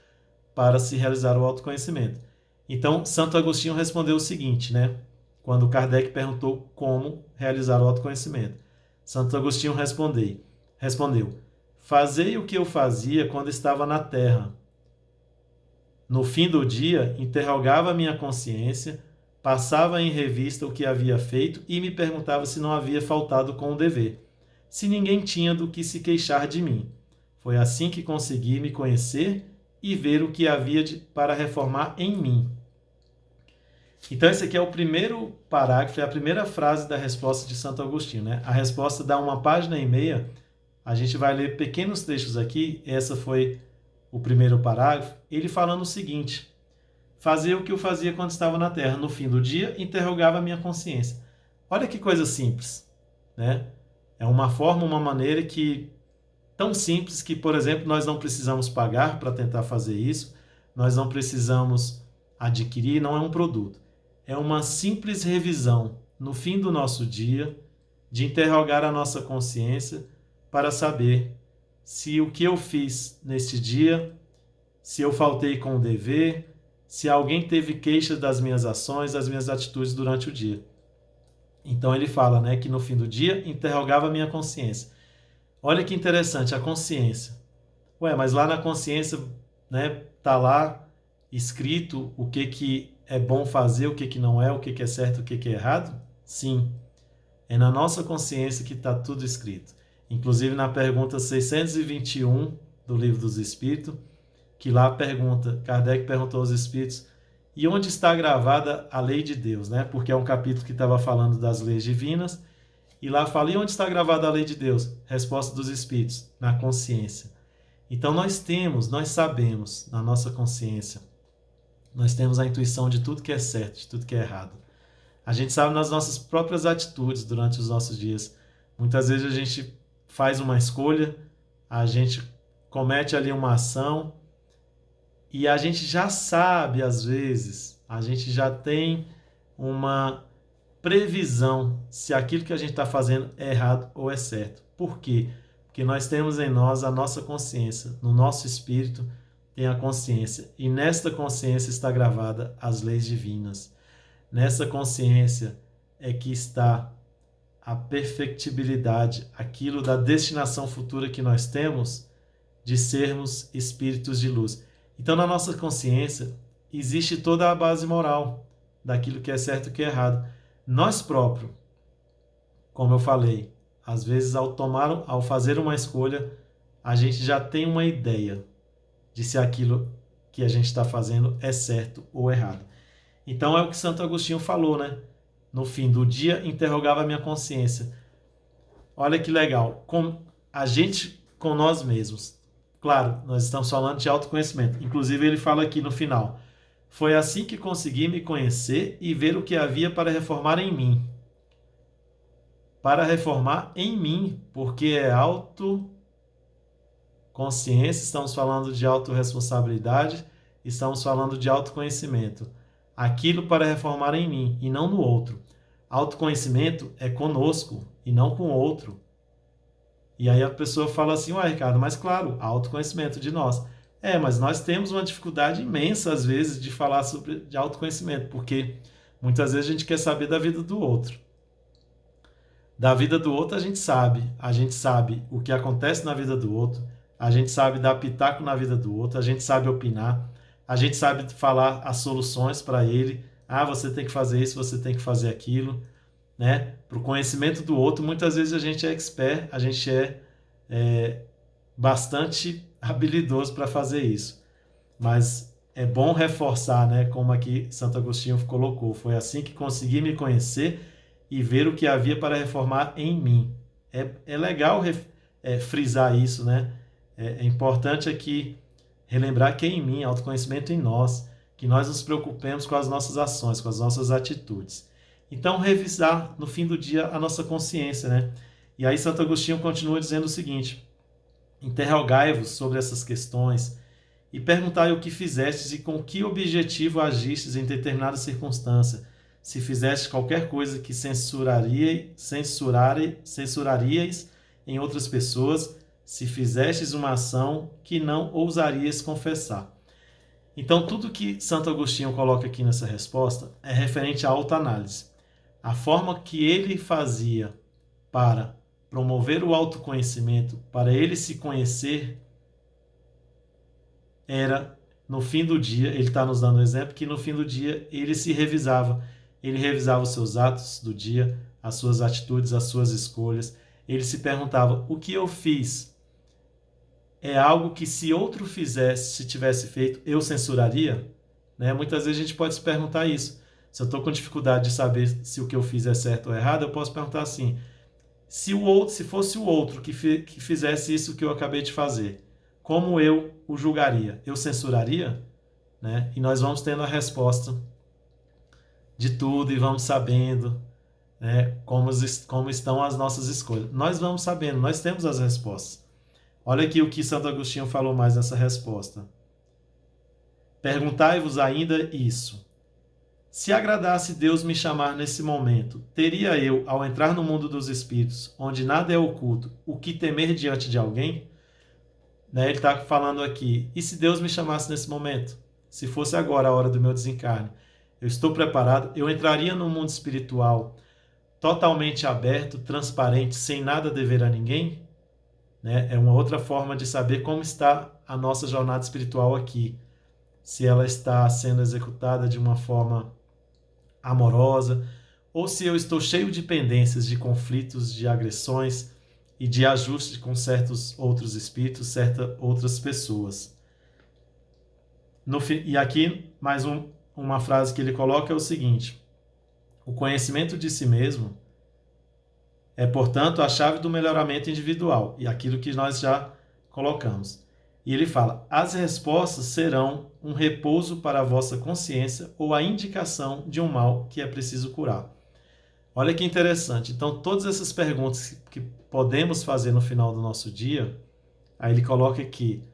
para se realizar o autoconhecimento. Então, Santo Agostinho respondeu o seguinte, né? Quando Kardec perguntou como realizar o autoconhecimento. Santo Agostinho respondeu: fazei o que eu fazia quando estava na terra. No fim do dia, interrogava a minha consciência, passava em revista o que havia feito e me perguntava se não havia faltado com o dever, se ninguém tinha do que se queixar de mim. Foi assim que consegui me conhecer e ver o que havia para reformar em mim. Então esse aqui é o primeiro parágrafo, é a primeira frase da resposta de Santo Agostinho, né? A resposta dá 1,5 páginas. A gente vai ler pequenos trechos aqui. Essa foi o primeiro parágrafo. Ele falando o seguinte: fazia o que eu fazia quando estava na Terra. No fim do dia, interrogava a minha consciência. Olha que coisa simples, né? É uma forma, uma maneira que tão simples que, por exemplo, nós não precisamos pagar para tentar fazer isso. Nós não precisamos adquirir, não é um produto. É uma simples revisão no fim do nosso dia, de interrogar a nossa consciência para saber se o que eu fiz neste dia, se eu faltei com o dever, se alguém teve queixa das minhas ações, das minhas atitudes durante o dia. Então ele fala, né, que no fim do dia interrogava a minha consciência. Olha que interessante, a consciência. Ué, mas lá na consciência, né, tá lá escrito o que é bom fazer, o que não é, o que é certo, o que é errado? Sim. É na nossa consciência que está tudo escrito. Inclusive na pergunta 621 do Livro dos Espíritos, que lá pergunta, Kardec perguntou aos Espíritos, e onde está gravada a lei de Deus, né? Porque é um capítulo que estava falando das leis divinas, e lá fala, e onde está gravada a lei de Deus? Resposta dos Espíritos, na consciência. Então nós sabemos na nossa consciência, nós temos a intuição de tudo que é certo, de tudo que é errado. A gente sabe nas nossas próprias atitudes durante os nossos dias. Muitas vezes a gente faz uma escolha, a gente comete ali uma ação e a gente já sabe, às vezes, a gente já tem uma previsão se aquilo que a gente está fazendo é errado ou é certo. Por quê? Porque nós temos em nós a nossa consciência, no nosso espírito tem a consciência, e nesta consciência está gravada as leis divinas. Nessa consciência é que está a perfectibilidade, aquilo da destinação futura que nós temos de sermos espíritos de luz. Então, na nossa consciência, existe toda a base moral daquilo que é certo e que é errado. Nós próprios, como eu falei, às vezes ao fazer uma escolha, a gente já tem uma ideia de se aquilo que a gente está fazendo é certo ou errado. Então é o que Santo Agostinho falou, né? No fim do dia, interrogava a minha consciência. Olha que legal. Com a gente com nós mesmos. Claro, nós estamos falando de autoconhecimento. Inclusive, ele fala aqui no final. Foi assim que consegui me conhecer e ver o que havia para reformar em mim. Para reformar em mim, porque é consciência, estamos falando de autorresponsabilidade, estamos falando de autoconhecimento. Aquilo para reformar em mim e não no outro. Autoconhecimento é conosco e não com o outro. E aí a pessoa fala assim, ué, Ricardo, mas claro, autoconhecimento de nós. Mas nós temos uma dificuldade imensa, às vezes, de falar de autoconhecimento, porque muitas vezes a gente quer saber da vida do outro. Da vida do outro a gente sabe o que acontece na vida do outro, a gente sabe dar pitaco na vida do outro, a gente sabe opinar, a gente sabe falar as soluções para ele. Ah, você tem que fazer isso, você tem que fazer aquilo, né? Para o conhecimento do outro, muitas vezes a gente é expert, a gente é bastante habilidoso para fazer isso. Mas é bom reforçar, né? Como aqui Santo Agostinho colocou, foi assim que consegui me conhecer e ver o que havia para reformar em mim. É legal frisar isso, né? É importante aqui relembrar que é em mim, autoconhecimento em nós, que nós nos preocupemos com as nossas ações, com as nossas atitudes. Então, revisar no fim do dia a nossa consciência, né? E aí Santo Agostinho continua dizendo o seguinte: interrogai-vos sobre essas questões e perguntai o que fizestes e com que objetivo agistes em determinada circunstância. Se fizestes qualquer coisa que censurarias em outras pessoas, se fizestes uma ação que não ousarias confessar. Então, tudo que Santo Agostinho coloca aqui nessa resposta é referente à autoanálise. A forma que ele fazia para promover o autoconhecimento, para ele se conhecer, era, no fim do dia, ele está nos dando um exemplo, que no fim do dia ele se revisava. Ele revisava os seus atos do dia, as suas atitudes, as suas escolhas. Ele se perguntava, o que eu fiz é algo que se outro fizesse, se tivesse feito, eu censuraria? Né? Muitas vezes a gente pode se perguntar isso. Se eu estou com dificuldade de saber se o que eu fiz é certo ou errado, eu posso perguntar assim, se fosse o outro que fizesse isso que eu acabei de fazer, como eu o julgaria? Eu censuraria? Né? E nós vamos tendo a resposta de tudo e vamos sabendo, né, como estão as nossas escolhas. Nós vamos sabendo, nós temos as respostas. Olha aqui o que Santo Agostinho falou mais nessa resposta. Perguntai-vos ainda isso. Se agradasse Deus me chamar nesse momento, teria eu, ao entrar no mundo dos espíritos, onde nada é oculto, o que temer diante de alguém? Né, ele está falando aqui, e se Deus me chamasse nesse momento? Se fosse agora a hora do meu desencarne, eu estou preparado, eu entraria no mundo espiritual totalmente aberto, transparente, sem nada dever a ninguém? Né? É uma outra forma de saber como está a nossa jornada espiritual aqui. Se ela está sendo executada de uma forma amorosa, ou se eu estou cheio de pendências, de conflitos, de agressões e de ajuste com certos outros espíritos, certas outras pessoas. E aqui, mais uma frase que ele coloca é o seguinte: o conhecimento de si mesmo é, portanto, a chave do melhoramento individual, e aquilo que nós já colocamos. E ele fala, as respostas serão um repouso para a vossa consciência ou a indicação de um mal que é preciso curar. Olha que interessante. Então, todas essas perguntas que podemos fazer no final do nosso dia, aí ele coloca aqui,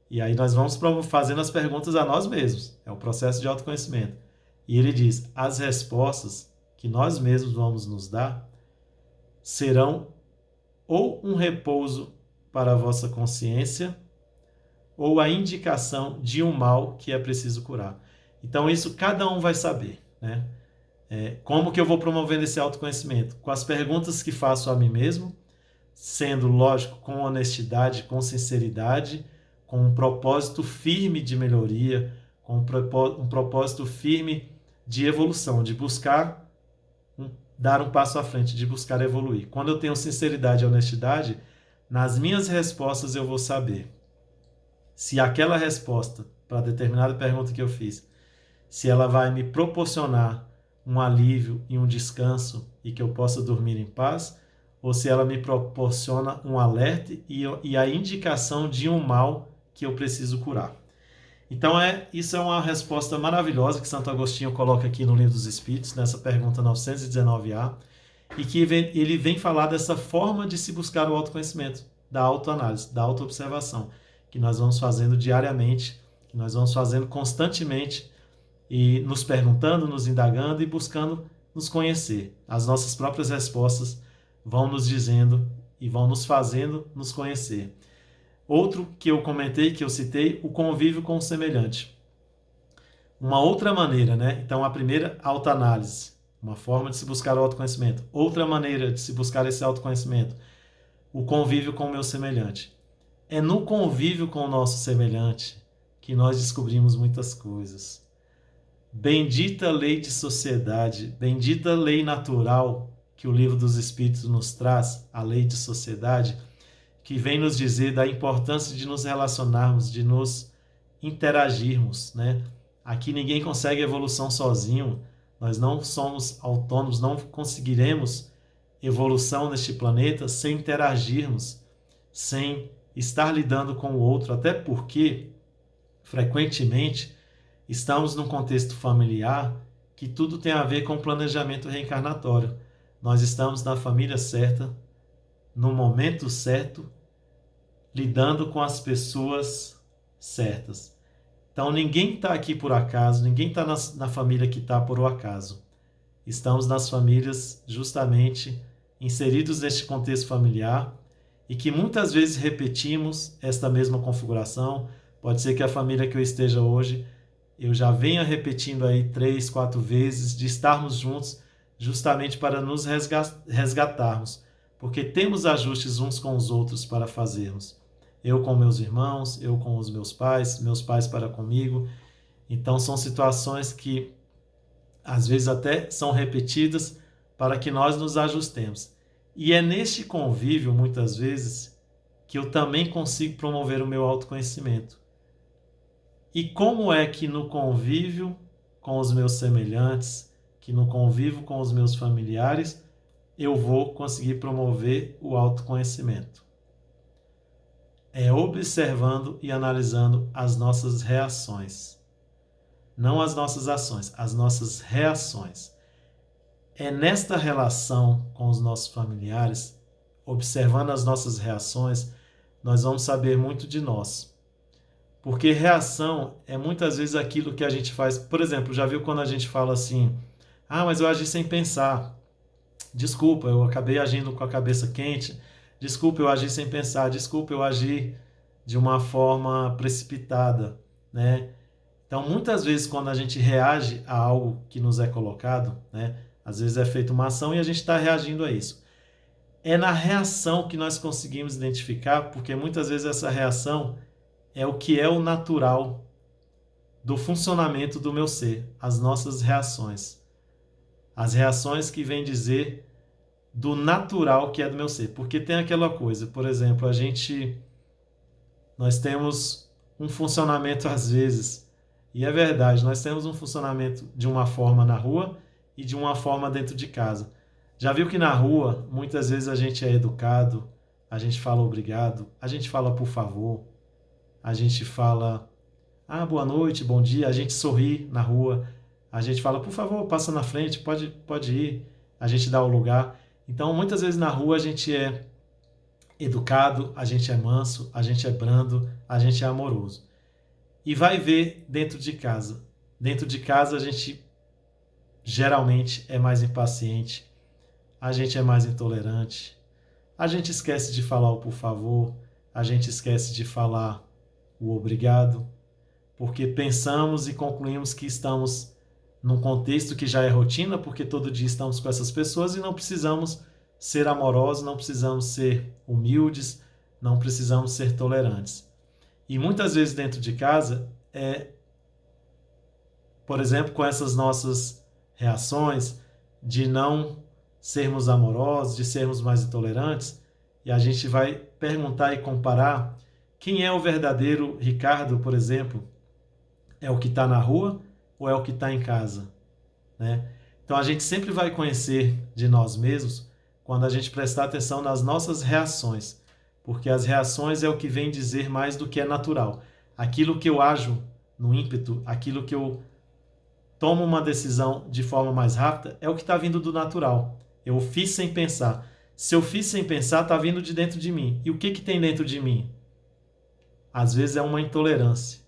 e aí nós vamos fazendo as perguntas a nós mesmos. É o processo de autoconhecimento. E ele diz, as respostas que nós mesmos vamos nos dar serão ou um repouso para a vossa consciência ou a indicação de um mal que é preciso curar. Então isso cada um vai saber, né? Como que eu vou promovendo esse autoconhecimento? Com as perguntas que faço a mim mesmo, sendo, lógico, com honestidade, com sinceridade, com um propósito firme de melhoria, com um propósito firme de evolução, de buscar dar um passo à frente, de buscar evoluir. Quando eu tenho sinceridade e honestidade, nas minhas respostas eu vou saber se aquela resposta para determinada pergunta que eu fiz, se ela vai me proporcionar um alívio e um descanso e que eu possa dormir em paz, ou se ela me proporciona um alerta e a indicação de um mal que eu preciso curar. Então, isso é uma resposta maravilhosa que Santo Agostinho coloca aqui no Livro dos Espíritos, nessa pergunta 919A, e que ele vem falar dessa forma de se buscar o autoconhecimento, da autoanálise, da autoobservação. que nós vamos fazendo diariamente, que nós vamos fazendo constantemente e nos perguntando, nos indagando e buscando nos conhecer. As nossas próprias respostas vão nos dizendo e vão nos fazendo nos conhecer. Outro que eu comentei, que eu citei, o convívio com o semelhante. Uma outra maneira, né? Então, a primeira, autoanálise, uma forma de se buscar o autoconhecimento. Outra maneira de se buscar esse autoconhecimento, o convívio com o meu semelhante. É no convívio com o nosso semelhante que nós descobrimos muitas coisas. Bendita lei de sociedade, bendita lei natural que o Livro dos Espíritos nos traz, a lei de sociedade, que vem nos dizer da importância de nos relacionarmos, de nos interagirmos, né? Aqui ninguém consegue evolução sozinho, nós não somos autônomos, não conseguiremos evolução neste planeta sem interagirmos, sem estar lidando com o outro, até porque, frequentemente, estamos num contexto familiar que tudo tem a ver com planejamento reencarnatório. Nós estamos na família certa, no momento certo, lidando com as pessoas certas. Então, ninguém está aqui por acaso, ninguém está na família que está por um acaso. Estamos nas famílias justamente inseridos neste contexto familiar e que muitas vezes repetimos esta mesma configuração. Pode ser que a família que eu esteja hoje, eu já venha repetindo aí 3, 4 vezes de estarmos juntos justamente para nos resgatarmos, porque temos ajustes uns com os outros para fazermos. Eu com meus irmãos, eu com os meus pais para comigo. Então são situações que às vezes até são repetidas para que nós nos ajustemos. E é neste convívio, muitas vezes, que eu também consigo promover o meu autoconhecimento. E como é que no convívio com os meus semelhantes, que no convívio com os meus familiares, eu vou conseguir promover o autoconhecimento? É observando e analisando as nossas reações. Não as nossas ações, as nossas reações. É nesta relação com os nossos familiares, observando as nossas reações, nós vamos saber muito de nós. Porque reação é muitas vezes aquilo que a gente faz. Por exemplo, já viu quando a gente fala assim: ah, mas eu agi sem pensar. Desculpa, eu acabei agindo com a cabeça quente. Desculpa, eu agi sem pensar. Desculpa, eu agi de uma forma precipitada, né? Então, muitas vezes, quando a gente reage a algo que nos é colocado, né? Às vezes é feita uma ação e a gente está reagindo a isso. É na reação que nós conseguimos identificar, porque muitas vezes essa reação é o que é o natural do funcionamento do meu ser, as nossas reações. As reações que vêm dizer do natural que é do meu ser. Porque tem aquela coisa, por exemplo, nós temos um funcionamento às vezes, e é verdade, nós temos um funcionamento de uma forma na rua e de uma forma dentro de casa. Já viu que na rua, muitas vezes a gente é educado, a gente fala obrigado, a gente fala por favor, a gente fala boa noite, bom dia, a gente sorri na rua, a gente fala por favor, passa na frente, pode ir, a gente dá o lugar. Então, muitas vezes na rua a gente é educado, a gente é manso, a gente é brando, a gente é amoroso. E vai ver dentro de casa. Dentro de casa a gente geralmente é mais impaciente, a gente é mais intolerante, a gente esquece de falar o por favor, a gente esquece de falar o obrigado, porque pensamos e concluímos que estamos num contexto que já é rotina, porque todo dia estamos com essas pessoas e não precisamos ser amorosos, não precisamos ser humildes, não precisamos ser tolerantes. E muitas vezes dentro de casa, por exemplo, com essas nossas reações de não sermos amorosos, de sermos mais intolerantes, e a gente vai perguntar e comparar quem é o verdadeiro Ricardo, por exemplo, é o que está na rua ou é o que está em casa, né? Então a gente sempre vai conhecer de nós mesmos quando a gente prestar atenção nas nossas reações, porque as reações é o que vem dizer mais do que é natural. Aquilo que eu ajo no ímpeto, aquilo que eu tomo uma decisão de forma mais rápida, é o que está vindo do natural. Eu fiz sem pensar. Se eu fiz sem pensar, está vindo de dentro de mim. E o que tem dentro de mim? às vezes é uma intolerância,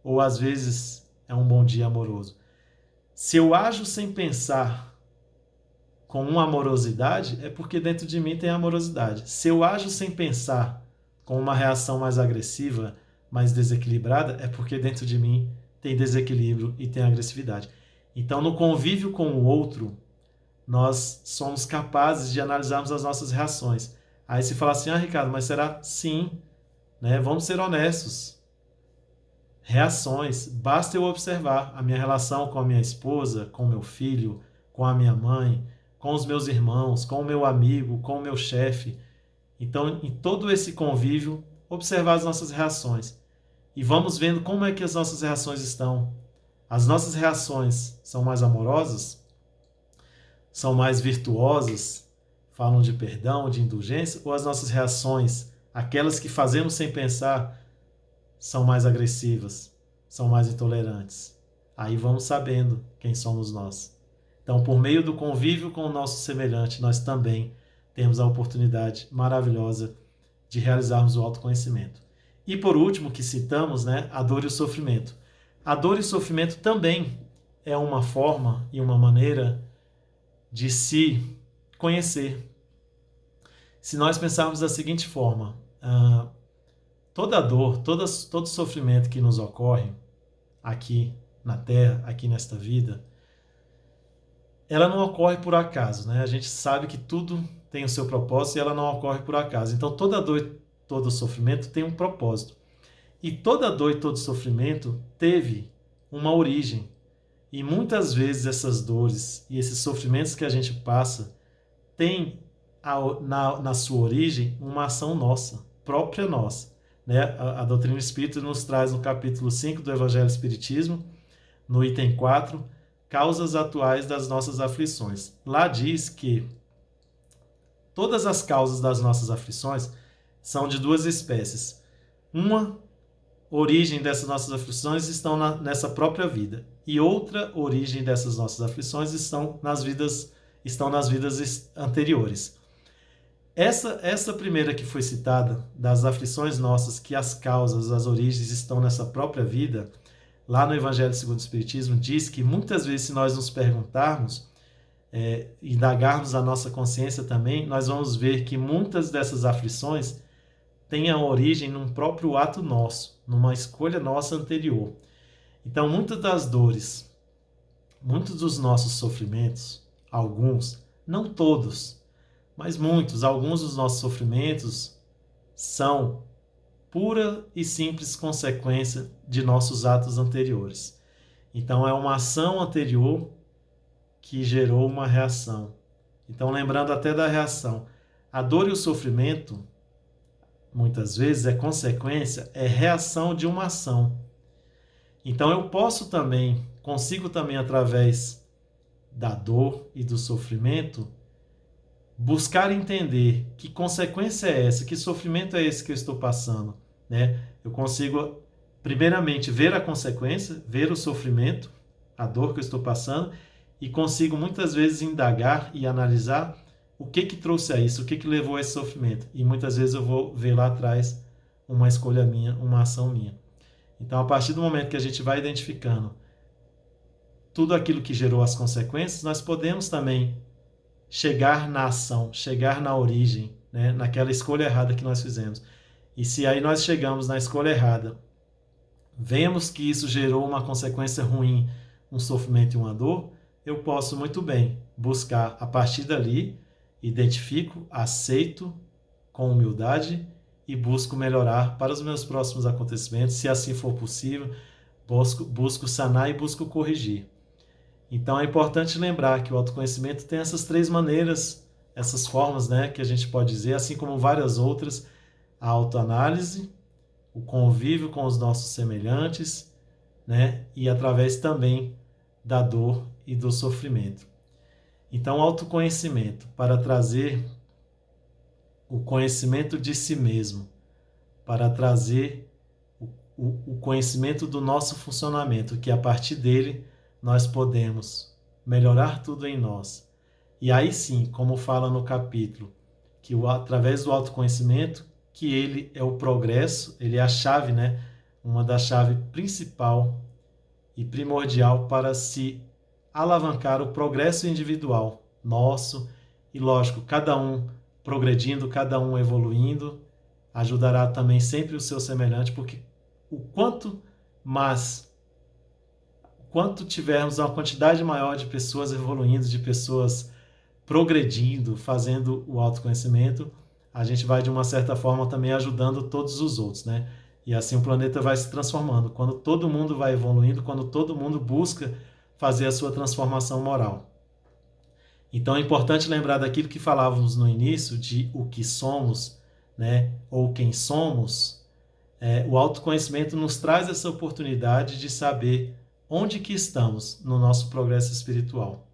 ou às vezes é um bom dia amoroso. Se eu ajo sem pensar com uma amorosidade, é porque dentro de mim tem amorosidade. Se eu ajo sem pensar com uma reação mais agressiva, mais desequilibrada, é porque dentro de mim tem desequilíbrio e tem agressividade. Então, no convívio com o outro, nós somos capazes de analisarmos as nossas reações. Aí se fala assim, Ricardo, mas será? Sim, né? Vamos ser honestos. Reações, basta eu observar a minha relação com a minha esposa, com o meu filho, com a minha mãe, com os meus irmãos, com o meu amigo, com o meu chefe. Então, em todo esse convívio, observar as nossas reações. E vamos vendo como é que as nossas reações estão. As nossas reações são mais amorosas? São mais virtuosas? Falam de perdão, de indulgência? Ou as nossas reações, aquelas que fazemos sem pensar, são mais agressivas? São mais intolerantes? Aí vamos sabendo quem somos nós. Então, por meio do convívio com o nosso semelhante, nós também temos a oportunidade maravilhosa de realizarmos o autoconhecimento. E por último, que citamos, né, a dor e o sofrimento. A dor e o sofrimento também é uma forma e uma maneira de se conhecer. Se nós pensarmos da seguinte forma, toda dor, todo sofrimento que nos ocorre aqui na Terra, aqui nesta vida, ela não ocorre por acaso, né? A gente sabe que tudo tem o seu propósito e ela não ocorre por acaso. Então toda dor e todo sofrimento tem um propósito. E toda dor e todo sofrimento teve uma origem. E muitas vezes essas dores e esses sofrimentos que a gente passa têm na sua origem uma ação nossa, própria nossa. Né? A doutrina espírita nos traz no capítulo 5 do Evangelho do Espiritismo, no item 4, causas atuais das nossas aflições. Lá diz que todas as causas das nossas aflições são de duas espécies. Uma origem dessas nossas aflições estão nessa própria vida, e outra origem dessas nossas aflições estão nas vidas anteriores. Essa primeira que foi citada, das aflições nossas, que as causas, as origens estão nessa própria vida, lá no Evangelho segundo o Espiritismo, diz que muitas vezes, se nós nos perguntarmos, indagarmos a nossa consciência também, nós vamos ver que muitas dessas aflições têm a origem num próprio ato nosso, numa escolha nossa anterior. Então, muitas das dores, muitos dos nossos sofrimentos, alguns, não todos, mas muitos, alguns dos nossos sofrimentos são pura e simples consequência de nossos atos anteriores. Então, é uma ação anterior que gerou uma reação. Então, lembrando até da reação, a dor e o sofrimento, muitas vezes, é consequência, é reação de uma ação. Então, eu consigo também, através da dor e do sofrimento, buscar entender que consequência é essa, que sofrimento é esse que eu estou passando, né? Eu consigo, primeiramente, ver a consequência, ver o sofrimento, a dor que eu estou passando, e consigo muitas vezes indagar e analisar o que trouxe a isso, o que levou a esse sofrimento. E muitas vezes eu vou ver lá atrás uma escolha minha, uma ação minha. Então, a partir do momento que a gente vai identificando tudo aquilo que gerou as consequências, nós podemos também chegar na ação, chegar na origem, né? Naquela escolha errada que nós fizemos. E se aí nós chegamos na escolha errada, vemos que isso gerou uma consequência ruim, um sofrimento e uma dor, eu posso muito bem buscar a partir dali, identifico, aceito com humildade e busco melhorar para os meus próximos acontecimentos, se assim for possível, busco sanar e busco corrigir. Então é importante lembrar que o autoconhecimento tem essas três maneiras, essas formas, né, que a gente pode dizer, assim como várias outras: a autoanálise, o convívio com os nossos semelhantes, né, e através também da dor e do sofrimento. Então, o autoconhecimento, para trazer o conhecimento de si mesmo, para trazer o conhecimento do nosso funcionamento, que a partir dele nós podemos melhorar tudo em nós. E aí sim, como fala no capítulo, que através do autoconhecimento que ele é o progresso, ele é a chave, né? Uma da chave principal e primordial para se alavancar o progresso individual nosso e, lógico, cada um progredindo, cada um evoluindo, ajudará também sempre o seu semelhante, porque o quanto tivermos uma quantidade maior de pessoas evoluindo, de pessoas progredindo, fazendo o autoconhecimento, a gente vai de uma certa forma também ajudando todos os outros, né? E assim o planeta vai se transformando. Quando todo mundo vai evoluindo, quando todo mundo busca fazer a sua transformação moral. Então é importante lembrar daquilo que falávamos no início, de o que somos, né? Ou quem somos. O autoconhecimento nos traz essa oportunidade de saber onde que estamos no nosso progresso espiritual.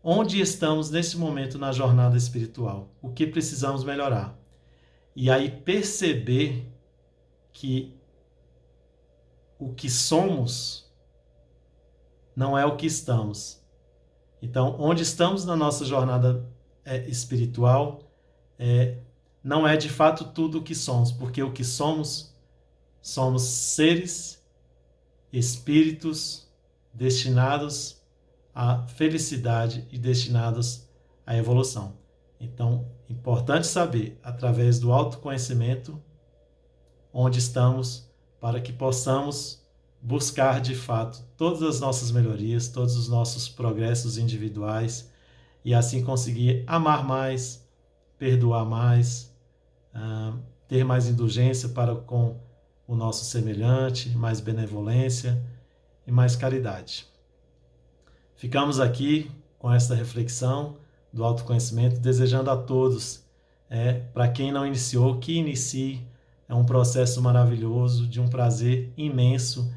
Onde estamos nesse momento na jornada espiritual? O que precisamos melhorar? E aí perceber que o que somos não é o que estamos. Então, onde estamos na nossa jornada espiritual não é de fato tudo o que somos, porque o que somos seres, espíritos destinados à felicidade e destinados à evolução. Então, importante saber, através do autoconhecimento, onde estamos, para que possamos buscar de fato todas as nossas melhorias, todos os nossos progressos individuais e assim conseguir amar mais, perdoar mais, ter mais indulgência para com o nosso semelhante, mais benevolência e mais caridade. Ficamos aqui com esta reflexão do autoconhecimento, desejando a todos, para quem não iniciou, que inicie. É um processo maravilhoso, de um prazer imenso,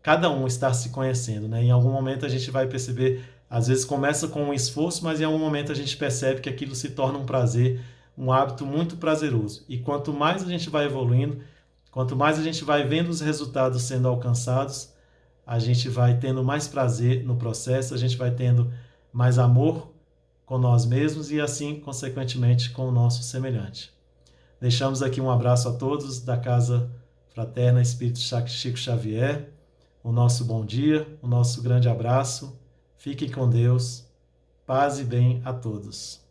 cada um estar se conhecendo, né? Em algum momento a gente vai perceber, às vezes começa com um esforço, mas em algum momento a gente percebe que aquilo se torna um prazer, um hábito muito prazeroso. E quanto mais a gente vai evoluindo, quanto mais a gente vai vendo os resultados sendo alcançados, a gente vai tendo mais prazer no processo, a gente vai tendo mais amor com nós mesmos e assim, consequentemente, com o nosso semelhante. Deixamos aqui um abraço a todos da Casa Fraterna Espírito Chico Xavier, o nosso bom dia, o nosso grande abraço. Fiquem com Deus, paz e bem a todos.